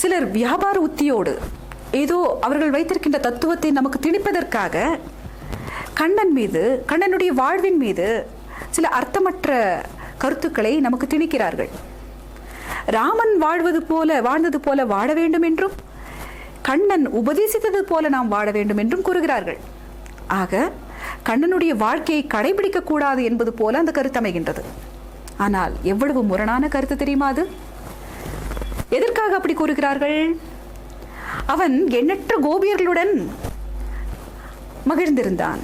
சிலர் வியாபார உத்தியோடு ஏதோ அவர்கள் வைத்திருக்கின்ற தத்துவத்தை நமக்கு திணிப்பதற்காக கண்ணன் மீது, கண்ணனுடைய வாழ்வின் மீது சில அர்த்தமற்ற கருத்துக்களை நமக்கு திணிக்கிறார்கள். ராமன் வாழ்ந்தது போல வாழ வேண்டும் என்றும், கண்ணன் உபதேசித்தது போல நாம் வாழ வேண்டும் என்றும் கூறுகிறார்கள். ஆக கண்ணனுடைய வாழ்க்கையை கடைபிடிக்க கூடாது என்பது போல அந்த கருத்து அமைகின்றது. ஆனால் எவ்வளவு முரணான கருத்து தெரியுமா அது? எதற்காக அப்படி கூறுகிறார்கள்? அவன் எண்ணற்ற கோபியர்களுடன் மகிழ்ந்திருந்தான்,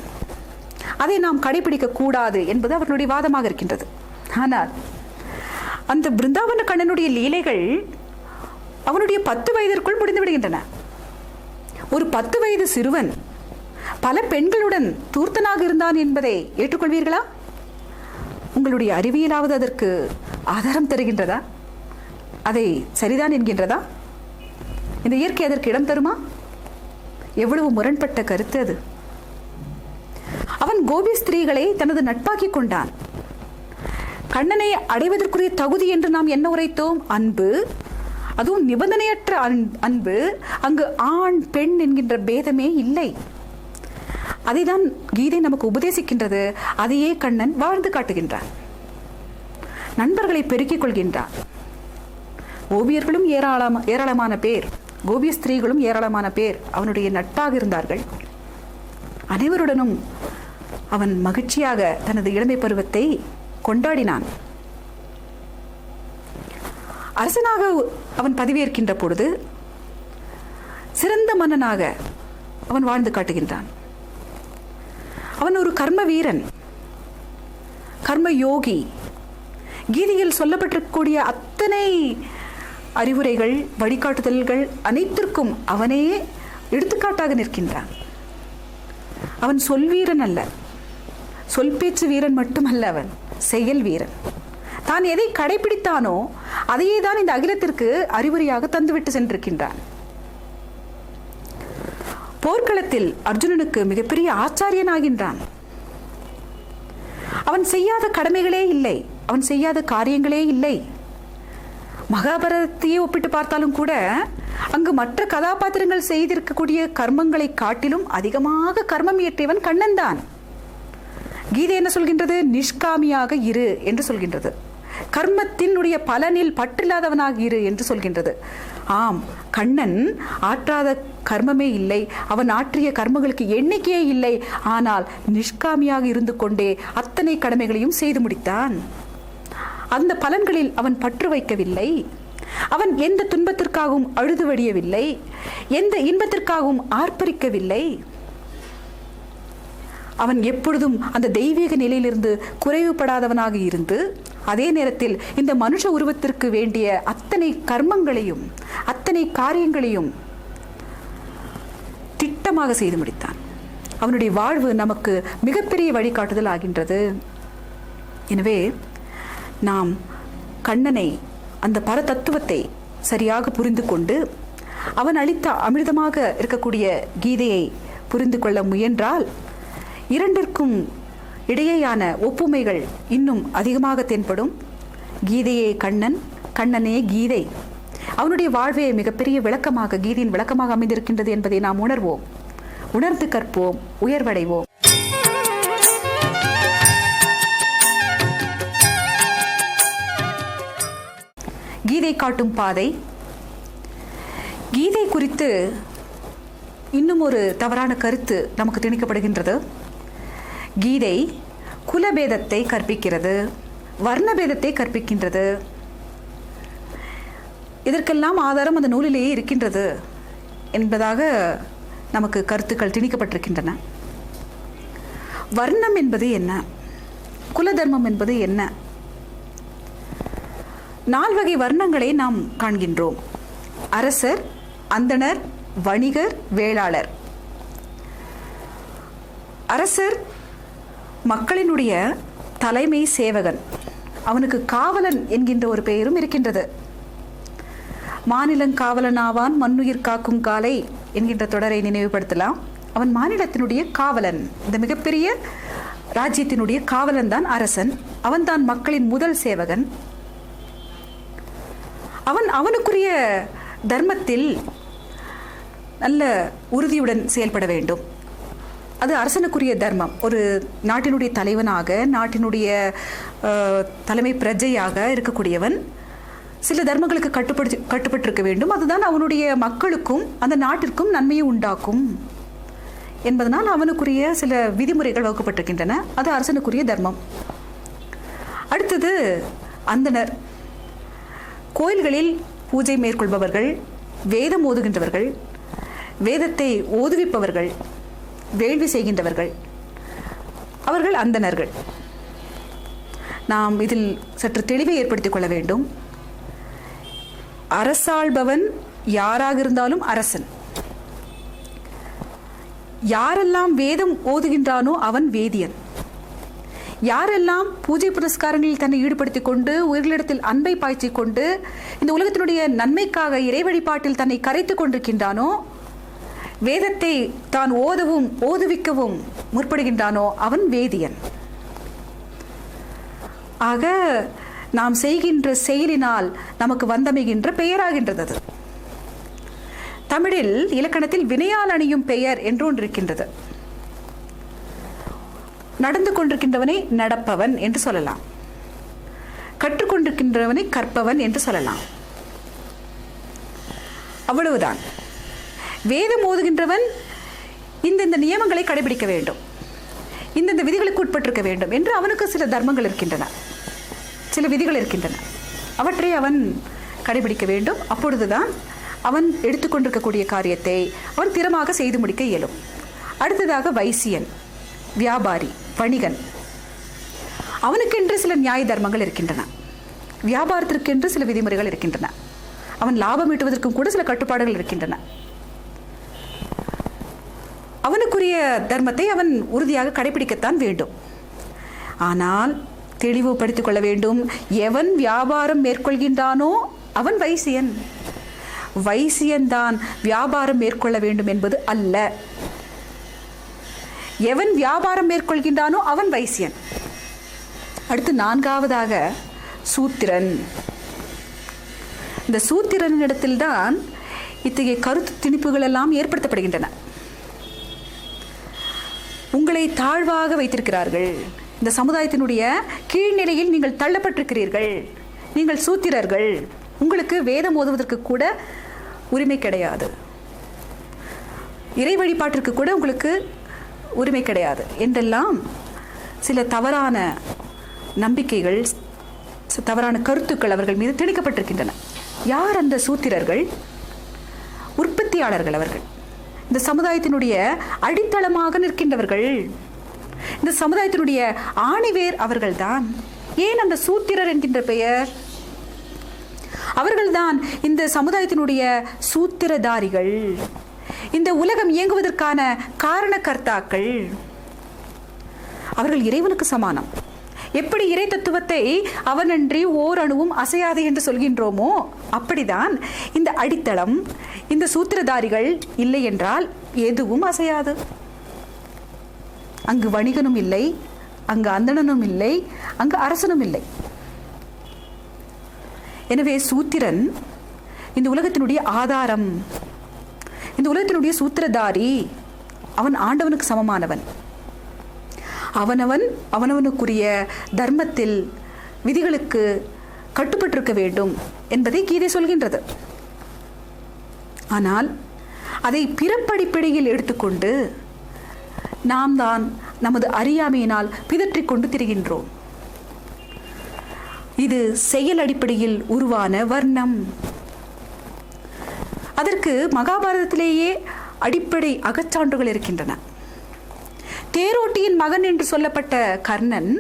அதை நாம் கடைபிடிக்க கூடாது என்பது அவர்களுடைய வாதமாக இருக்கின்றது. ஆனால் அந்த பிருந்தாவன கண்ணனுடைய லீலைகள் அவனுடைய 10 வயதிற்குள் முடிந்து விடுகின்றன. ஒரு 10 வயது சிறுவன் பல பெண்களுடன் தூர்த்தனாக இருந்தான் என்பதை ஏற்றுக்கொள்வீர்களா? உங்களுடைய அறிவியலாவது அதற்கு ஆதாரம் தருகின்றதா? அதை சரிதான் என்கின்றதா? இந்த இயற்கை அதற்கு இடம் தருமா? எவ்வளவு முரண்பட்ட கருத்து அது! அவன் கோபி ஸ்திரீகளை தனது நட்பாக்கி கொண்டான். கண்ணனை அடைவதற்குரிய தகுதி என்று நாம் என்ன உரைத்தோம்? அன்பு, அதுவும் நிபந்தனையற்ற அன்பு. அங்கு ஆண் பெண் என்கின்ற பேதமே இல்லை. அதைதான் கீதை நமக்கு உபதேசிக்கின்றது. அதையே கண்ணன் வாழ்ந்து காட்டுகின்றான். நண்பர்களை பெருக்கிக் கொள்கின்றான். கோபியர்களும் ஏராளமான பேர், கோபிய ஸ்திரீகளும் ஏராளமான பேர் அவனுடைய நட்பாக இருந்தார்கள். அனைவருடனும் அவன் மகிழ்ச்சியாக தனது இளமை பருவத்தை கொண்டாடினான். அரசனாக அவன் பதவியேற்கின்ற பொழுது சிறந்த மன்னனாக அவன் வாழ்ந்து காட்டுகின்றான். அவன் ஒரு கர்ம வீரன், கர்ம யோகி. கீதையில் சொல்லப்பட்டிருக்கக்கூடிய அத்தனை அறிவுரைகள், வழிகாட்டுதல்கள் அனைத்திற்கும் அவனே எடுத்துக்காட்டாக நிற்கின்றான். அவன் சொல் வீரன் அல்ல, சொல் பேச்சு வீரன் மட்டுமல்ல, அவன் செயல் வீரன். தான் எதை கடைபிடித்தானோ அதையே தான் இந்த அகிலத்திற்கு அறிவுரையாக தந்துவிட்டு சென்றிருக்கின்றான். போர்க்களத்தில் அர்ஜுனனுக்கு மிகப்பெரிய ஆச்சாரியனாகின்றான். அவன் செய்யாத கடமைகளே இல்லை, அவன் செய்யாத காரியங்களே இல்லை. மகாபாரதத்தையே ஒப்பிட்டு பார்த்தாலும் கூட அங்கு மற்ற கதாபாத்திரங்கள் செய்திருக்கக்கூடிய கர்மங்களை காட்டிலும் அதிகமாக கர்மம் இயற்றியவன் கண்ணன் தான். கீதை என்ன சொல்கின்றது? நிஷ்காமியாக இரு என்று சொல்கின்றது. கர்மத்தினுடைய பலனில் பற்றில்லாதவனாக இரு என்று சொல்கின்றது. ஆம், கண்ணன் ஆற்றாத கர்மமே இல்லை, அவன் ஆற்றிய கர்மங்களுக்கு எண்ணிக்கையே இல்லை. ஆனால் நிஷ்காமியாக இருந்து கொண்டே அத்தனை கடமைகளையும் செய்து முடித்தான். அந்த பலன்களில் அவன் பற்று வைக்கவில்லை. அவன் எந்த துன்பத்திற்காகவும் அழுது வடியவில்லை, எந்த இன்பத்திற்காகவும் ஆர்ப்பரிக்கவில்லை. அவன் எப்பொழுதும் அந்த தெய்வீக நிலையிலிருந்து குறைவுபடாதவனாக இருந்து, அதே நேரத்தில் இந்த மனுஷ உருவத்திற்கு வேண்டிய அத்தனை கர்மங்களையும் அத்தனை காரியங்களையும் திட்டமாக செய்து முடித்தான். அவனுடைய வாழ்வு நமக்கு மிகப்பெரிய வழிகாட்டுதல் ஆகின்றது. எனவே நாம் கண்ணனை, அந்த பரதத்துவத்தை சரியாக புரிந்து கொண்டு அவன் அளித்த அமிர்தமாக இருக்கக்கூடிய கீதையை புரிந்து கொள்ள முயன்றால் இரண்டிற்கும் இடையேயான ஒப்புமைகள் இன்னும் அதிகமாக தென்படும். கீதையே கண்ணன், கண்ணனே கீதை. அவனுடைய வாழ்வே மிகப்பெரிய விளக்கமாக, கீதையின் விளக்கமாக அமைந்திருக்கின்றது என்பதை நாம் உணர்வோம். உணர்ந்து கற்போம், உயர்வடைவோம். கீதை காட்டும் பாதை. கீதை குறித்து இன்னும் ஒரு தவறான கருத்து நமக்கு திணிக்கப்படுகின்றது. கீதை குலபேதத்தை கற்பிக்கிறது, வர்ணபேதத்தை கற்பிக்கின்றது. இதற்கெல்லாம் ஆதாரம் அந்த நூலிலேயே இருக்கின்றது என்பதாக நமக்கு கருத்துக்கள் திணிக்கப்பட்டிருக்கின்றன. வர்ணம் என்பது என்ன? குலதர்மம் என்பது என்ன? 4 வகை வர்ணங்களை நாம் காண்கின்றோம். அரசர், அந்தணர், வணிகர், வேளாளர். அரசர் மக்களினுடைய தலைமை சேவகன். அவனுக்கு காவலன் என்கின்ற ஒரு பெயரும் இருக்கின்றது. மாநிலங்காவலனாவான் மண்ணுயிர் காக்கும் காலை என்கின்ற தொடரை நினைவுபடுத்தலாம். அவன் மாநிலத்தினுடைய காவலன். இந்த மிகப்பெரிய ராஜ்யத்தினுடைய காவலன் தான் அரசன். அவன்தான் மக்களின் முதல் சேவகன். அவனுக்குரிய தர்மத்தில் நல்ல உறுதியுடன் செயல்பட வேண்டும். அது அரசனுக்குரிய தர்மம். ஒரு நாட்டினுடைய தலைவனாக, நாட்டினுடைய தலைமை பிரஜையாக இருக்கக்கூடியவன் சில தர்மங்களுக்கு கட்டுப்பட்டிருக்க வேண்டும். அதுதான் அவனுடைய மக்களுக்கும் அந்த நாட்டிற்கும் நன்மையை உண்டாக்கும் என்பதனால் அவனுக்குரிய சில விதிமுறைகள் வகுக்கப்பட்டிருக்கின்றன. அது அரசனுக்குரிய தர்மம். அடுத்தது அந்தணர். கோயில்களில் பூஜை மேற்கொள்பவர்கள், வேதம் ஓதுகின்றவர்கள், வேதத்தை ஓதுவிப்பவர்கள், வேள்வி செய்கின்றவர்கள், அவர்கள் அந்தணர்கள். நாம் இதில் சற்று தெளிவை ஏற்படுத்திக் கொள்ள வேண்டும். அரசாள்பவன் யாராக இருந்தாலும் அரசன். யாரெல்லாம் வேதம் ஓதுகின்றானோ அவன் வேதியன். யாரெல்லாம் பூஜை புரஸ்காரங்களில் தன்னை ஈடுபடுத்திக் கொண்டு உயிர்களிடத்தில் அன்பை பாய்ச்சிக் கொண்டு இந்த உலகத்தினுடைய நன்மைக்காக இறை வழிபாட்டில் தன்னை கரைத்துக் கொண்டிருக்கின்றானோ, வேதத்தை தான் ஓதவும் ஓதுவிக்கவும் முற்படுகின்றானோ அவன் வேதியன். ஆக நாம் செய்கின்ற செயலினால் நமக்கு வந்தமைகின்ற பெயராகின்றது. அது தமிழில் இலக்கணத்தில் வினையால் அணியும் பெயர் என்று ஒன்று இருக்கின்றது. நடந்து கொண்டிருக்கின்றவனை நடப்பவன் என்று சொல்லலாம். கற்றுக்கொண்டிருக்கின்றவனை கற்பவன் என்று சொல்லலாம். அவ்வளவுதான். வேதம் ஓதுகின்றவன் இந்த நியமங்களை கடைபிடிக்க வேண்டும், இந்த விதிகளுக்கு உட்பட்டிருக்க வேண்டும் என்று அவனுக்கு சில தர்மங்கள் இருக்கின்றன, சில விதிகள் இருக்கின்றன. அவற்றை அவன் கடைபிடிக்க வேண்டும். அப்பொழுதுதான் அவன் எடுத்துக்கொண்டிருக்கக்கூடிய காரியத்தை அவன் திறமாக செய்து முடிக்க இயலும். அடுத்ததாக வைசியன், வியாபாரி, வணிகன். அவனுக்கென்று சில நியாய தர்மங்கள் இருக்கின்றன. வியாபாரத்திற்கென்று சில விதிமுறைகள் இருக்கின்றன. அவன் லாபம் ஈட்டுவதற்கும் கூட சில கட்டுப்பாடுகள் இருக்கின்றன. அவனுக்குரிய தர்மத்தை அவன் உறுதியாக கடைபிடிக்கத்தான் வேண்டும். ஆனால் தெளிவுபடுத்திக் கொள்ள வேண்டும். எவன் வியாபாரம் மேற்கொள்கின்றானோ அவன் வைசியன். வைசியன்தான் வியாபாரம் மேற்கொள்ள வேண்டும் என்பது அல்ல. எவன் வியாபாரம் மேற்கொள்கின்றானோ அவன் வைசியன். அடுத்து நான்காவதாக சூத்திரன். இந்த சூத்திரனிடத்தில்தான் இத்தகைய கருத்து திணிப்புகள் எல்லாம் ஏற்படுத்தப்படுகின்றன. உங்களை தாழ்வாக வைத்திருக்கிறார்கள். இந்த சமுதாயத்தினுடைய கீழ்நிலையில் நீங்கள் தள்ளப்பட்டிருக்கிறீர்கள். நீங்கள் சூத்திரர்கள். உங்களுக்கு வேதம் ஓதுவதற்கு கூட உரிமை கிடையாது. இறை வழிபாட்டிற்கு கூட உங்களுக்கு உரிமை கிடையாது என்றெல்லாம் சில தவறான நம்பிக்கைகள், தவறான கருத்துக்கள் அவர்கள் மீது திணிக்கப்பட்டிருக்கின்றன. யார் அந்த சூத்திரர்கள்? உற்பத்தியாளர்கள். அவர்கள் இந்த சமுதாயத்தினுடைய அடித்தளமாக நிற்கின்றவர்கள். இந்த சமுதாயத்தினுடைய ஆணிவேர் அவர்கள்தான். ஏன் அந்த சூத்திரர் என்கின்ற பெயர்? அவர்கள்தான் இந்த சமுதாயத்தினுடைய சூத்திரதாரிகள், இந்த உலகம் இயங்குவதற்கான காரணகர்த்தாக்கள். அவர்கள் இறைவனுக்கு சமானம். எப்படி இறை தத்துவத்தை அவனன்றி ஓர் அணுவும் அசையாது என்று சொல்கின்றோமோ, அப்படிதான் இந்த அடித்தளம், இந்த சூத்திரதாரிகள் இல்லை என்றால் எதுவும் அசையாது. அங்கு வணிகனும் இல்லை, அங்கு அந்தணனும் இல்லை, அங்கு அரசனும் இல்லை. எனவே சூத்திரன் இந்த உலகத்தினுடைய ஆதாரம், இந்த உலகத்தினுடைய சூத்திரதாரி. அவன் ஆண்டவனுக்கு சமமானவன். அவனவனுக்குரிய தர்மத்தில் விதிகளுக்கு கட்டுப்பட்டிருக்க வேண்டும் என்பதை கீதை சொல்கின்றது. ஆனால் அதை பிறப்படிப்படையில் எடுத்துக்கொண்டு நாம் தான் நமது அறியாமையினால் பிதற்றிக் கொண்டு திரிகின்றோம். இது செயல் அடிப்படையில் உருவான வர்ணம். அதற்கு மகாபாரதத்திலேயே அடிப்படை அகச்சான்றுகள் இருக்கின்றன. தேரோட்டியின் மகன் என்று சொல்லப்பட்ட கர்ணன்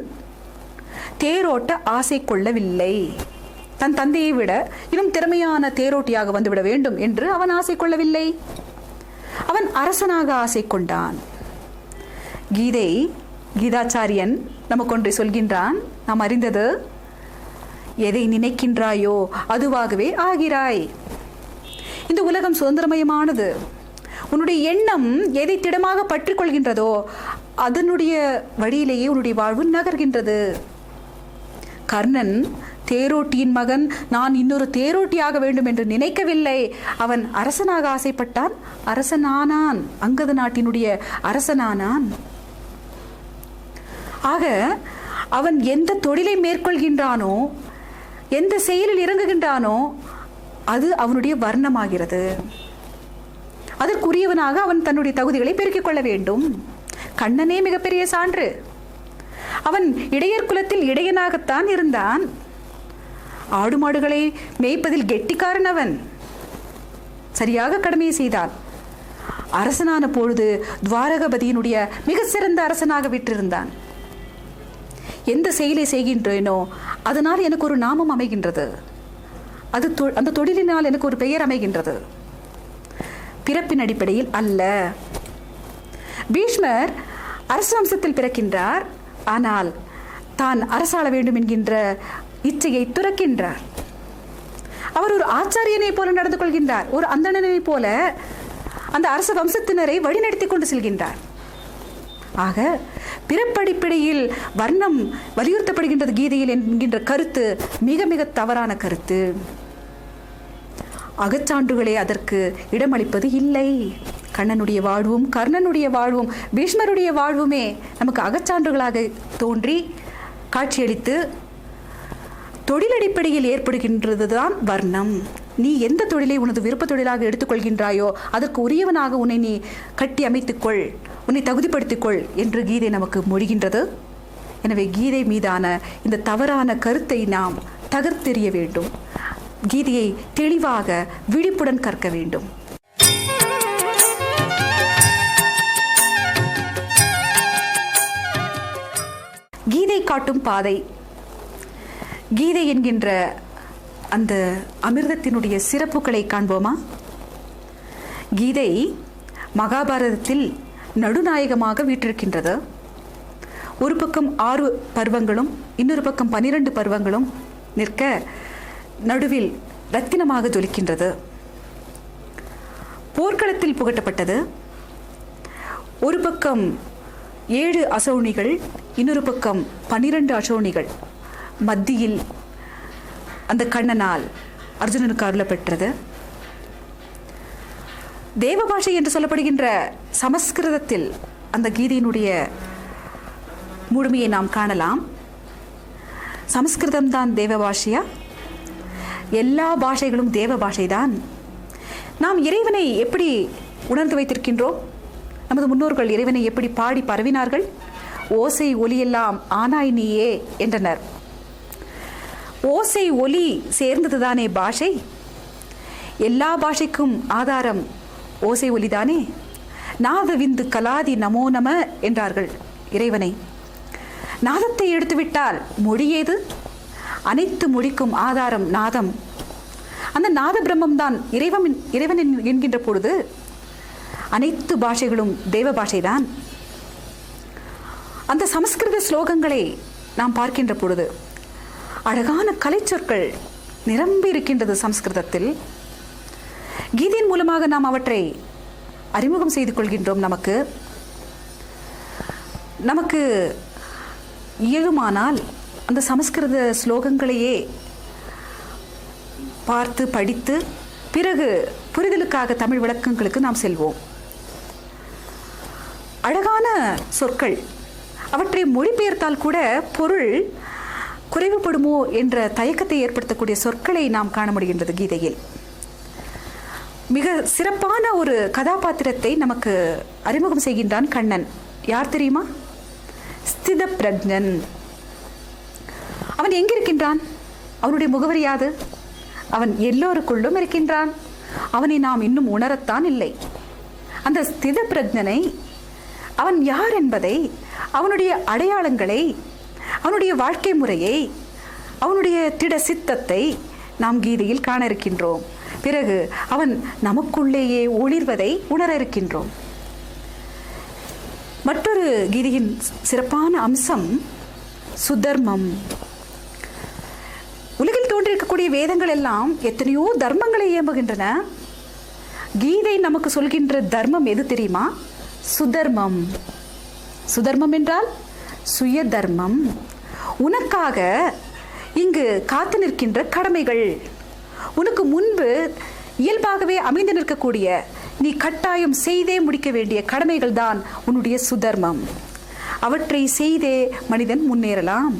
தேரோட்ட ஆசை கொள்ளவில்லை. தன் தந்தையை விட இன்னும் திறமையான தேரோட்டியாக வந்துவிட வேண்டும் என்று அவன் ஆசை கொள்ளவில்லை. அவன் அரசனாக ஆசை கொண்டான். கீதாச்சாரியன் நமக்கு ஒன்றை சொல்கின்றான். நாம் அறிந்தது, எதை நினைக்கின்றாயோ அதுவாகவே ஆகிறாய். இந்த உலகம் சுதந்திரமயமானது. உன்னுடைய எண்ணம் எதை திடமாக பற்றி கொள்கின்றதோ அதனுடைய வழியிலேயே உன்னுடைய வாழ்வு நகர்கின்றது. கர்ணன் தேரோட்டியின் மகன், நான் இன்னொரு தேரோட்டியாக வேண்டும் என்று நினைக்கவில்லை. அவன் அரசனாக ஆசைப்பட்டான், அரசனானான், அங்கத நாட்டினுடைய அரசனானான். ஆக அவன் எந்த தொழிலை மேற்கொள்கின்றானோ, எந்த செயலில் இறங்குகின்றானோ அது அவனுடைய வர்ணமாகிறது. அதற்குரியவனாக அவன் தன்னுடைய தகுதிகளை பெருக்கிக் கொள்ள வேண்டும். கண்ணனே மிகப்பெரிய சான்று. அவன் இடையர் குலத்தில் இடையனாகத்தான் இருந்தான். ஆடு மாடுகளை மேய்ப்பதில் கெட்டிக்காரன் அவன். சரியாக கடமையை செய்தான். அரசனான பொழுது துவாரகபதியினுடைய மிக சிறந்த அரசனாக விட்டிருந்தான். எந்த செயலை செய்கின்றேனோ அதனால் எனக்கு ஒரு நாமம் அமைகின்றது, அந்த தொழிலினால் எனக்கு ஒரு பெயர் அமைகின்றது, பிறப்பின் அடிப்படையில் அல்ல. பீஷ்மர் அரச வம்சத்தில் பிறக்கின்றார், ஆனால் தான் அரசாள வேண்டும் என்கின்ற இச்சையை துறக்கின்றார். அவர் ஒரு ஆச்சாரியனை போல நடந்து கொள்கின்றார், ஒரு அந்தணனை போல அந்த அரச வம்சத்தினரை வழிநடத்தி கொண்டு செல்கின்றார். ஆக பிறப்படிப்படையில் வர்ணம் வலியுறுத்தப்படுகின்றது கீதையில் என்கின்ற கருத்து மிக மிக தவறான கருத்து. அகச்சான்றுகளே அதற்கு இடமளிப்பது இல்லை. கண்ணனுடைய வாழ்வும் கர்ணனுடைய வாழ்வும் பீஷ்மருடைய வாழ்வுமே நமக்கு அகச்சான்றுகளாக தோன்றி காட்சியளித்து தொழிலடிப்படையில் ஏற்படுகின்றது தான் வர்ணம். நீ எந்த தொழிலை உனது விருப்ப தொழிலாக எடுத்துக்கொள்கின்றாயோ அதற்கு உரியவனாக உன்னை நீ கட்டி அமைத்துக்கொள், உன்னை தகுதிப்படுத்திக்கொள் என்று கீதை நமக்கு மொழிகின்றது. எனவே கீதை மீதான இந்த தவறான கருத்தை நாம் தகர்த்தெறிய வேண்டும். கீதையை தெளிவாக விழிப்புடன் கற்க வேண்டும். கீதை காட்டும் பாதை. கீதை என்கின்ற அந்த அமிர்தத்தினுடைய சிறப்புகளை காண்போமா? கீதை மகாபாரதத்தில் நடுநாயகமாக வீற்றிருக்கின்றது. ஒரு பக்கம் 6 பருவங்களும் இன்னொரு பக்கம் 12 பருவங்களும் நிற்க நடுவில் ரத்தினமாக ஜொலிக்கின்றது. போர்க்களத்தில் புகட்டப்பட்டது. ஒரு பக்கம் 7 அசௌனிகள், இன்னொரு பக்கம் 12 அசௌனிகள் மத்தியில் அந்த கண்ணனால் அர்ஜுனனுக்கு அருளப்பெற்றது. தேவபாஷை என்று சொல்லப்படுகின்ற சமஸ்கிருதத்தில் அந்த கீதையினுடைய முழுமையை நாம் காணலாம். சமஸ்கிருதம்தான் தேவ பாஷையா? எல்லா பாஷைகளும் தேவ பாஷைதான். நாம் இறைவனை எப்படி உணர்ந்து வைத்திருக்கின்றோம்? நமது முன்னோர்கள் இறைவனை எப்படி பாடி பரவினார்கள்? ஓசை ஒலியெல்லாம் ஆனாய் நீயே என்றனர். ஓசை ஒலி சேர்ந்ததுதானே பாஷை? எல்லா பாஷைக்கும் ஆதாரம் ஓசை ஒலிதானே. நாத விந்து கலாதி நமோ நம என்றார்கள் இறைவனை. நாதத்தை எடுத்துவிட்டால் மொழி ஏது? அனைத்து மொழிக்கும் ஆதாரம் நாதம். அந்த நாத பிரம்மம்தான் இறைவன் என்கின்ற பொழுது அனைத்து பாஷைகளும் தேவ பாஷைதான். அந்த சமஸ்கிருத ஸ்லோகங்களை நாம் பார்க்கின்ற பொழுது அழகான கலைச்சொற்கள் நிரம்பி இருக்கின்றது சமஸ்கிருதத்தில். கீதையின் மூலமாக நாம் அவற்றை அறிமுகம் செய்து கொள்கின்றோம். நமக்கு இயலுமானால் அந்த சமஸ்கிருத ஸ்லோகங்களையே பார்த்து படித்து பிறகு புரிதலுக்காக தமிழ் விளக்கங்களுக்கு நாம் செல்வோம். அழகான சொற்கள், அவற்றை மொழிபெயர்த்தால் கூட பொருள் குறைவுபடுமோ என்ற தயக்கத்தை ஏற்படுத்தக்கூடிய சொற்களை நாம் காண முடிகின்றது கீதையில். மிக சிறப்பான ஒரு கதாபாத்திரத்தை நமக்கு அறிமுகம் செய்கின்றான் கண்ணன். யார் தெரியுமா? ஸ்தித பிரஜ்ஞன். அவன் எங்கிருக்கின்றான்? அவனுடைய முகவரி யாது? அவன் எல்லோருக்குள்ளும் இருக்கின்றான். அவனை நாம் இன்னும் உணரத்தான் இல்லை. அந்த ஸ்தித பிரஜ்ஞனை, அவன் யார் என்பதை, அவனுடைய அடையாளங்களை, அவனுடைய வாழ்க்கை முறையை, அவனுடைய திட சித்தத்தை நாம் கீதையில் காண இருக்கின்றோம். பிறகு அவன் நமக்குள்ளேயே ஒளிர்வதை உணர இருக்கின்றோம். மற்றொரு கீதையின் சிறப்பான அம்சம் சுதர்மம். உலகில் தோன்றியிருக்கக்கூடிய வேதங்கள் எல்லாம் எத்தனையோ தர்மங்களை இயம்புகின்றன. கீதை நமக்கு சொல்கின்ற தர்மம் எது தெரியுமா? சுதர்மம். சுதர்மம் என்றால் சுய தர்மம். உனக்காக இங்கு காத்து நிற்கின்ற கடமைகள், உனக்கு முன்பு இயல்பாகவே அமைந்து நிற்கக்கூடிய நீ கட்டாயம் செய்தே முடிக்க வேண்டிய கடமைகள் தான் உன்னுடைய சுதர்மம். அவற்றை செய்தே மனிதன் முன்னேறலாம்.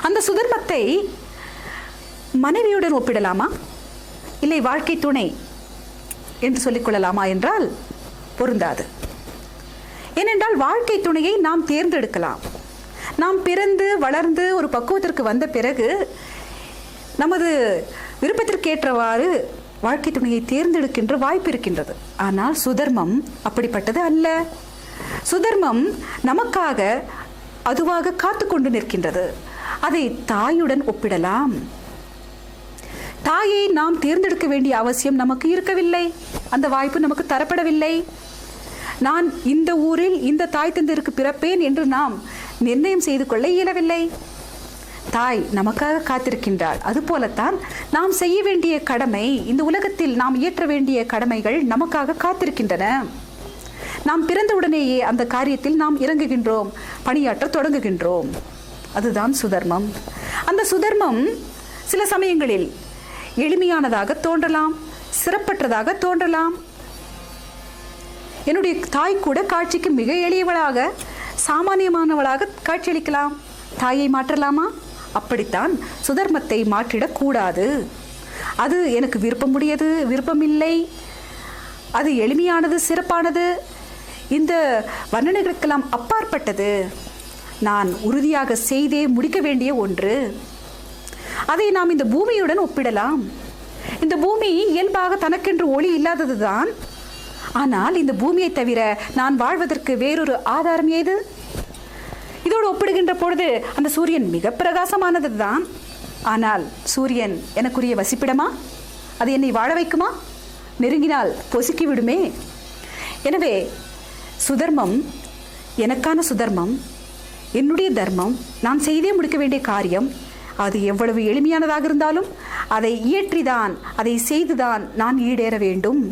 அந்த சுதர்மத்தை மனைவியுடன் ஒப்பிடலாமா, இல்லை வாழ்க்கை துணை என்று சொல்லிக்கொள்ளலாமா என்றால் பொருந்தாது. ஏனென்றால் வாழ்க்கை துணையை நாம் தேர்ந்தெடுக்கலாம். நாம் பிறந்து வளர்ந்து ஒரு பக்குவத்திற்கு வந்த பிறகு நமது விருப்பத்திற்கேற்றவாறு வாழ்க்கை துணையை தேர்ந்தெடுக்கின்ற வாய்ப்பு இருக்கின்றது. ஆனால் சுதர்மம் அப்படிப்பட்டது அல்ல. சுதர்மம் நமக்காக அதுவாக காத்து கொண்டு நிற்கின்றது. அதை தாயுடன் ஒப்பிடலாம். தாயை நாம் தேர்ந்தெடுக்க வேண்டிய அவசியம் நமக்கு இருக்கவில்லை. அந்த வாய்ப்பு நமக்கு தரப்படவில்லை. நான் இந்த ஊரில் இந்த தாய் தந்தையருக்கு பிறப்பேன் என்று நாம் நிர்ணயம் செய்து கொள்ள இயலவில்லை. தாய் நமக்காக காத்திருக்கின்றாள். அதுபோலத்தான் நாம் செய்ய வேண்டிய கடமை, இந்த உலகத்தில் நாம் இயற்ற வேண்டிய கடமைகள் நமக்காக காத்திருக்கின்றன. நாம் பிறந்தவுடனேயே அந்த காரியத்தில் நாம் இறங்குகின்றோம், பணியாற்ற தொடங்குகின்றோம். அதுதான் சுதர்மம். அந்த சுதர்மம் சில சமயங்களில் எளிமையானதாக தோன்றலாம், சிறப்பற்றதாக தோன்றலாம். என்னுடைய தாய் கூட காட்சிக்கு மிக எளியவளாக, சாமானியமானவளாக காட்சியளிக்கலாம். தாயை மாற்றலாமா? அப்படித்தான் சுதர்மத்தை மாற்றிடக்கூடாது. அது எனக்கு விருப்பமுடையது, விருப்பமில்லை, அது எளிமையானது, சிறப்பானது, இந்த வர்ணனைகளுக்கெல்லாம் அப்பாற்பட்டது, நான் உறுதியாக செய்தே முடிக்க வேண்டிய ஒன்று. அதை நாம் இந்த பூமியுடன் ஒப்பிடலாம். இந்த பூமி இயல்பாக தனக்கென்று ஒளி இல்லாதது தான். ஆனால் இந்த பூமியை தவிர நான் வாழ்வதற்கு வேறொரு ஆதாரம் ஏது? இதோடு ஒப்பிடுகின்ற பொழுது அந்த சூரியன் மிக பிரகாசமானது தான். ஆனால் சூரியன் எனக்குரிய வசிப்பிடமா? அது என்னை வாழ வைக்குமா? நெருங்கினால் பொசுக்கி விடுமே. எனவே சுதர்மம் எனக்கான சுதர்மம், என்னுடைய தர்மம், நான் செய்தே முடிக்க வேண்டிய காரியம். அது எவ்வளவு எளிமையானதாக இருந்தாலும் அதை இயற்றிதான், அதை செய்துதான் நான் ஈடேற வேண்டும்.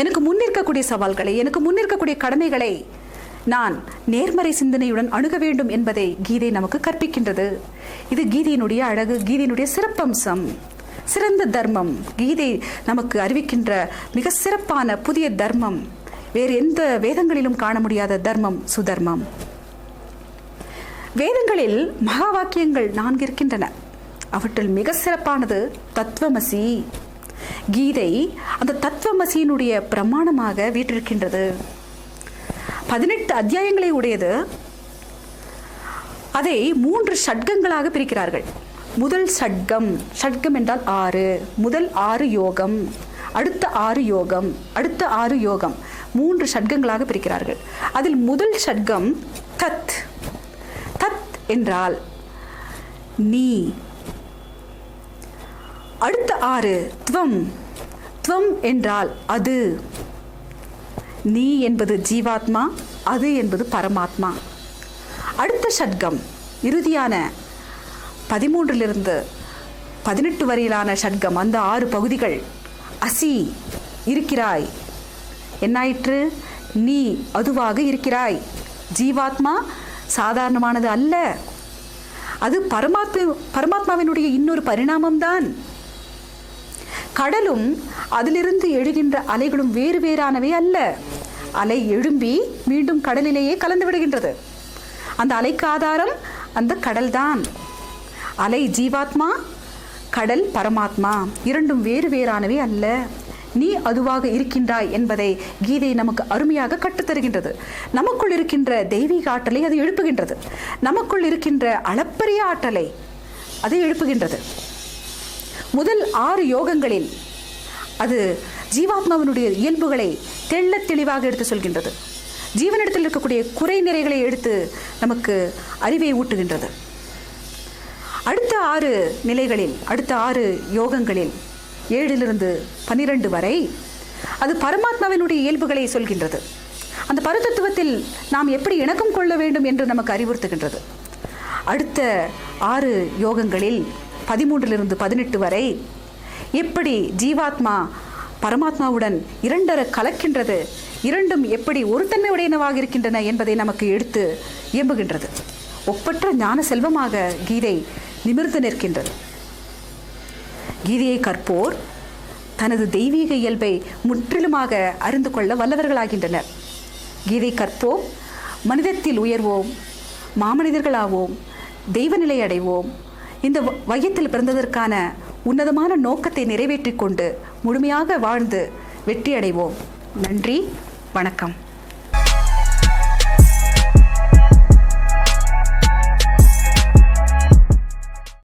எனக்கு முன்னிற்கக்கூடிய சவால்களை, எனக்கு முன்னிற்கக்கூடிய கடமைகளை நான் நேர்மறை சிந்தனையுடன் அணுக வேண்டும் என்பதை கீதை நமக்கு கற்பிக்கின்றது. இது கீதையினுடைய அழகு, கீதையினுடைய சிறப்பம்சம், சிறந்த தர்மம். கீதை நமக்கு அறிவிக்கின்ற மிக சிறப்பான புதிய தர்மம், வேறு எந்த வேதங்களிலும் காண முடியாத தர்மம் சுதர்மம். வேதங்களில் மகா வாக்கியங்கள் 4 இருக்கின்றன. அவற்றில் மிக சிறப்பானது தத்துவமசி. கீதை அந்த தத்துவமசியினுடைய பிரமாணமாக வீற்றிருக்கின்றது. 18 அத்தியாயங்களை உடையது. அதை 3 ஷட்கங்களாக பிரிக்கிறார்கள். முதல் ஷட்கம், ஷட்கம் என்றால் 6, முதல் 6 யோகம், அடுத்த 6 யோகம், அடுத்த 6 யோகம், 3 ஷட்கங்களாக பிரிக்கிறார்கள். அதில் முதல் ஷட்கம் தத். தத் என்றால் நீ. அடுத்த 6 துவம். துவம் என்றால் அது. நீ என்பது ஜீவாத்மா, அது என்பது பரமாத்மா. அடுத்த ஷட்கம், இறுதியான 13 18 வரையிலான ஷட்கம், அந்த 6 பகுதிகள் அசி, இருக்கிறாய். என்னாயிற்று? நீ அதுவாக இருக்கிறாய். ஜீவாத்மா சாதாரணமானது அல்ல, அது பரமாத்மாவினுடைய இன்னொரு பரிணாமம்தான். கடலும் அதிலிருந்து எழுகின்ற அலைகளும் வேறு வேறானவை அல்ல. அலை எழும்பி மீண்டும் கடலிலேயே கலந்து விடுகின்றது. அந்த அலைக்கு ஆதாரம் அந்த கடல்தான். அலை ஜீவாத்மா, கடல் பரமாத்மா, இரண்டும் வேறு வேறானவை அல்ல. நீ அதுவாக இருக்கின்றாய் என்பதை கீதை நமக்கு அருமையாக கற்றுத்தருகின்றது. நமக்குள் இருக்கின்ற தெய்வீக ஆற்றலை அது எழுப்புகின்றது. நமக்குள் இருக்கின்ற அளப்பரிய ஆற்றலை அது எழுப்புகின்றது. முதல் 6 யோகங்களில் அது ஜீவாத்மாவினுடைய இயல்புகளை தெள்ள தெளிவாக எடுத்து சொல்கின்றது. ஜீவனிடத்தில் இருக்கக்கூடிய குறை நிறைகளை எடுத்து நமக்கு அறிவை ஊட்டுகின்றது. அடுத்த 6 நிலைகளில், அடுத்த 6 யோகங்களில் 7 12 வரை அது பரமாத்மாவினுடைய இயல்புகளை சொல்கின்றது. அந்த பரதத்துவத்தில் நாம் எப்படி இணக்கம் கொள்ள வேண்டும் என்று நமக்கு அறிவுறுத்துகின்றது. அடுத்த 6 யோகங்களில் 13 18 வரை எப்படி ஜீவாத்மா பரமாத்மாவுடன் இரண்டர கலக்கின்றது, இரண்டும் எப்படி ஒரு தன்மை உடையனவாக இருக்கின்றன என்பதை நமக்கு எடுத்து இயம்புகின்றது. ஒப்பற்ற ஞான செல்வமாக கீதை நிமிர்ந்து நிற்கின்றது. கீதையை கற்போர் தனது தெய்வீக இயல்பை முற்றிலுமாக அறிந்து கொள்ள வல்லவர்களாகின்றனர். கீதை கற்போம், மனிதத்தில் உயர்வோம், மாமனிதர்களாவோம், தெய்வநிலை அடைவோம். இந்த வையத்தில் பிறந்ததற்கான உன்னதமான நோக்கத்தை நிறைவேற்றிக் கொண்டு முழுமையாக வாழ்ந்து வெற்றி அடைவோம். நன்றி, வணக்கம்.